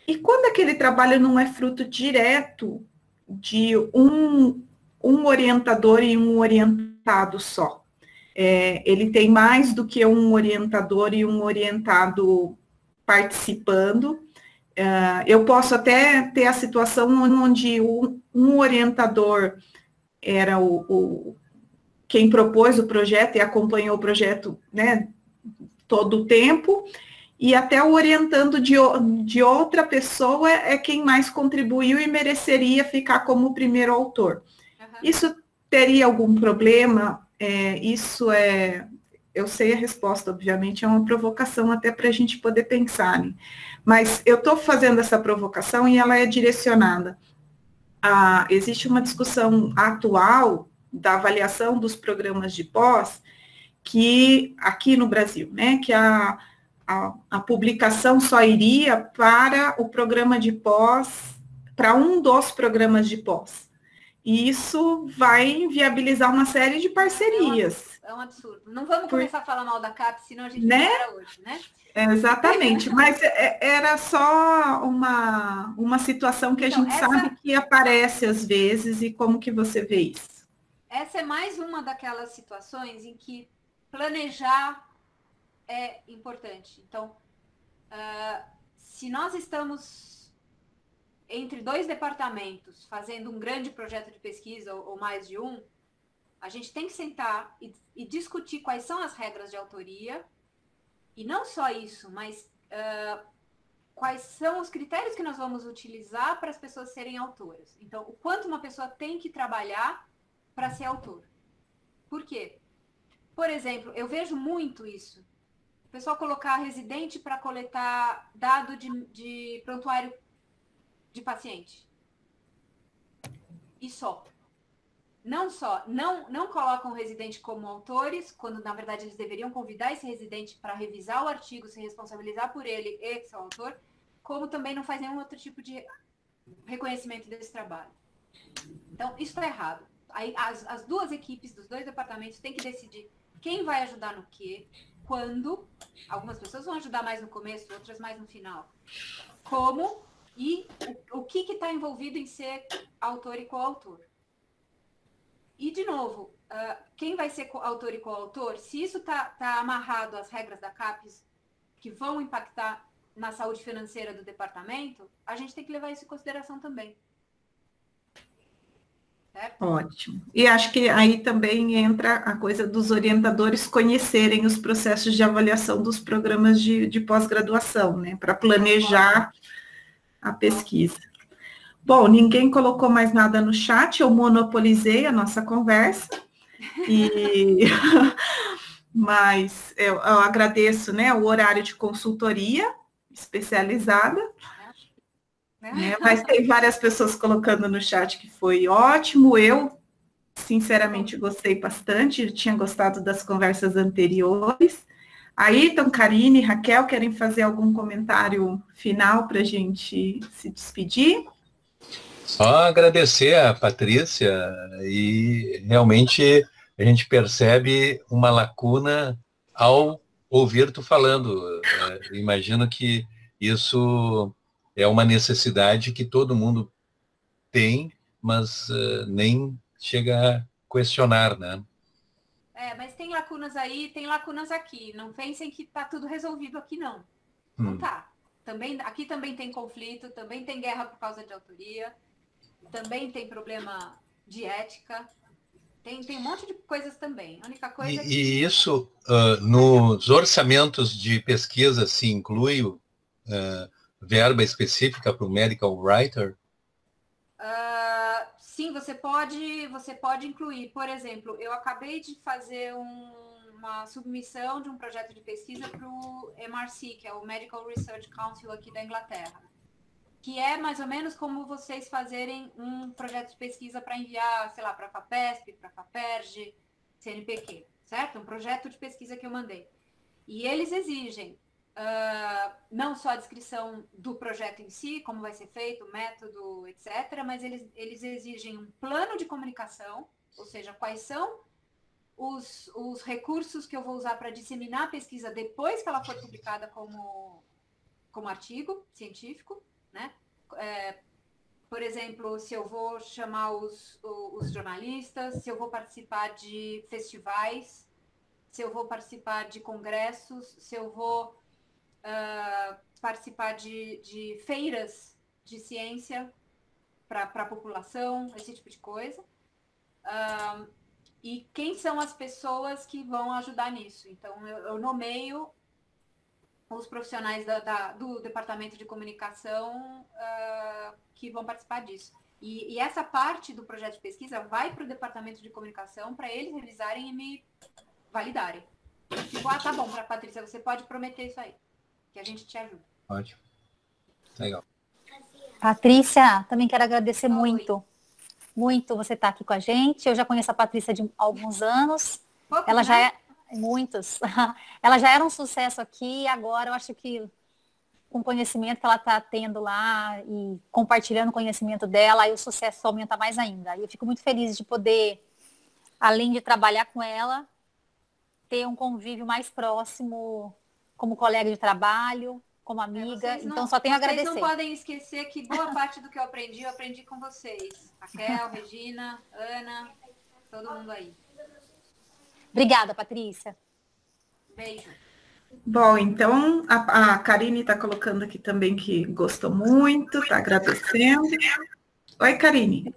E quando aquele trabalho não é fruto direto de um orientador e um orientado só, ele tem mais do que um orientador e um orientado participando. Eu posso até ter a situação onde um orientador era quem propôs o projeto e acompanhou o projeto, né, todo o tempo, e até o orientando de outra pessoa é quem mais contribuiu e mereceria ficar como primeiro autor. Uhum. Isso teria algum problema? Eu sei a resposta, obviamente, é uma provocação até para a gente poder pensar, né? Mas eu estou fazendo essa provocação e ela é direcionada. Existe uma discussão atual da avaliação dos programas de pós, que aqui no Brasil, né, que a publicação só iria para o programa de pós, para um dos programas de pós. E isso vai inviabilizar uma série de parcerias. É um absurdo. Não vamos começar a falar mal da CAP, senão a gente né? não para hoje, né? Exatamente, mas era só uma situação que então, a gente sabe que aparece às vezes, e como que você vê isso? Essa é mais uma daquelas situações em que planejar é importante. Então, se nós estamos entre 2 departamentos fazendo um grande projeto de pesquisa ou mais de um, a gente tem que sentar e discutir quais são as regras de autoria, e não só isso, mas quais são os critérios que nós vamos utilizar para as pessoas serem autoras. Então, o quanto uma pessoa tem que trabalhar para ser autor. Por quê? Por exemplo, eu vejo muito isso. O pessoal colocar residente para coletar dado de prontuário de paciente. E só. Não colocam o residente como autores, quando na verdade eles deveriam convidar esse residente para revisar o artigo, se responsabilizar por ele e ser o autor, como também não faz nenhum outro tipo de reconhecimento desse trabalho. Então, isso está errado. Aí, as 2 equipes dos 2 departamentos têm que decidir quem vai ajudar no quê, quando. Algumas pessoas vão ajudar mais no começo, outras mais no final. Como e o que está envolvido em ser autor e coautor. E, de novo, quem vai ser autor e coautor, se isso está amarrado às regras da CAPES, que vão impactar na saúde financeira do departamento, a gente tem que levar isso em consideração também. Certo? Ótimo. E acho que aí também entra a coisa dos orientadores conhecerem os processos de avaliação dos programas de pós-graduação, né, para planejar a pesquisa. Bom, ninguém colocou mais nada no chat, eu monopolizei a nossa conversa, mas eu agradeço, né, o horário de consultoria especializada, né, mas tem várias pessoas colocando no chat que foi ótimo, eu sinceramente gostei bastante, tinha gostado das conversas anteriores. Ayrton, Karine, Raquel, querem fazer algum comentário final para a gente se despedir? Só agradecer a Patrícia, e realmente a gente percebe uma lacuna ao ouvir tu falando. Imagino que isso é uma necessidade que todo mundo tem, mas nem chega a questionar, né? Mas tem lacunas aí, tem lacunas aqui. Não pensem que está tudo resolvido aqui, não. Não tá. Aqui também tem conflito, também tem guerra por causa de autoria, também tem problema de ética, tem um monte de coisas também. A única coisa é que... E isso, nos orçamentos de pesquisa, se inclui verba específica para o medical writer? Sim, você pode incluir. Por exemplo, eu acabei de fazer uma submissão de um projeto de pesquisa para o MRC, que é o Medical Research Council aqui da Inglaterra, que é mais ou menos como vocês fazerem um projeto de pesquisa para enviar, sei lá, para a FAPESP, para a FAPERJ, CNPq, certo? Um projeto de pesquisa que eu mandei. E eles exigem não só a descrição do projeto em si, como vai ser feito, método, etc., mas eles exigem um plano de comunicação, ou seja, quais são os recursos que eu vou usar para disseminar a pesquisa depois que ela for publicada como artigo científico, né? Por exemplo, se eu vou chamar os jornalistas, se eu vou participar de festivais, se eu vou participar de congressos, se eu vou participar de feiras de ciência para a população, esse tipo de coisa. E quem são as pessoas que vão ajudar nisso? Então, eu nomeio os profissionais do departamento de comunicação que vão participar disso. E essa parte do projeto de pesquisa vai para o departamento de comunicação para eles revisarem e me validarem. Tipo, tá bom, para Patrícia, você pode prometer isso aí, que a gente te ajuda. Ótimo. Legal. Patrícia, também quero agradecer muito você estar aqui com a gente. Eu já conheço a Patrícia de alguns anos. Poucos, ela já né? Muitos. Ela já era um sucesso aqui, agora eu acho que com o conhecimento que ela está tendo lá e compartilhando o conhecimento dela, aí o sucesso aumenta mais ainda. E eu fico muito feliz de poder, além de trabalhar com ela, ter um convívio mais próximo como colega de trabalho, como amiga. Então só tenho a agradecer. Vocês não podem esquecer que boa parte do que eu aprendi com vocês. Raquel, Regina, Ana, todo mundo aí. Obrigada, Patrícia. Beijo. Bom, então a Karine está colocando aqui também que gostou muito, está agradecendo. Oi, Karine.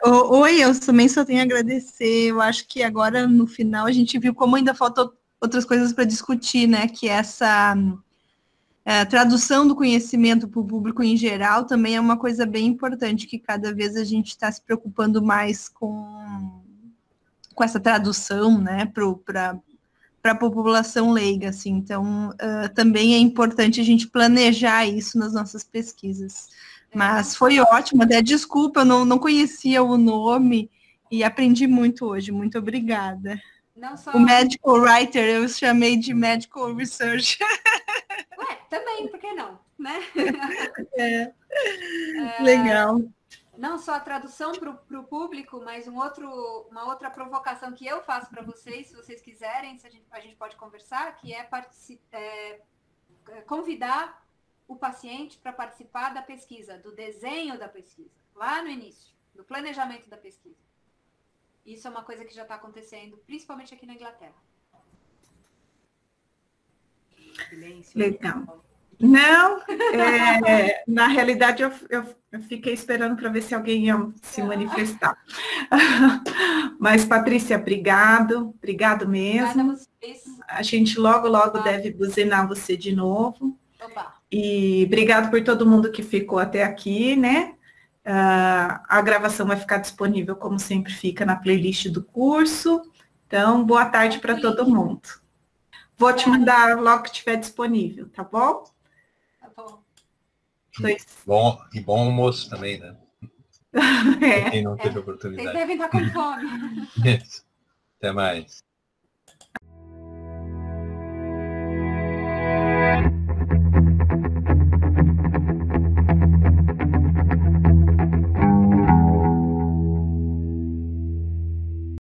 Oi, eu também só tenho a agradecer. Eu acho que agora, no final, a gente viu como ainda faltam outras coisas para discutir, né? Que essa tradução do conhecimento para o público em geral também é uma coisa bem importante, que cada vez a gente está se preocupando mais com essa tradução, né? Para a população leiga, assim. Então, também é importante a gente planejar isso nas nossas pesquisas. Mas foi ótimo, até desculpa, eu não conhecia o nome e aprendi muito hoje. Muito obrigada. Não só... O medical writer eu chamei de medical research. Ué, também, por que não? Né? Legal. Não só a tradução para o público, mas uma outra provocação que eu faço para vocês, se vocês quiserem, se a gente pode conversar, que é convidar o paciente para participar da pesquisa, do desenho da pesquisa, lá no início, do planejamento da pesquisa. Isso é uma coisa que já está acontecendo, principalmente aqui na Inglaterra. Silêncio. Legal. Não, na realidade eu fiquei esperando para ver se alguém ia se manifestar. Mas, Patrícia, obrigado mesmo. Obrigada a vocês. A gente logo deve buzinar você de novo. Opa. E obrigado por todo mundo que ficou até aqui, né? A gravação vai ficar disponível, como sempre, fica na playlist do curso. Então, boa tarde para todo mundo. Vou te mandar logo que estiver disponível, tá bom? Tá bom. Bom almoço também, né? Quem não teve oportunidade. Vocês devem estar com fome. Até mais.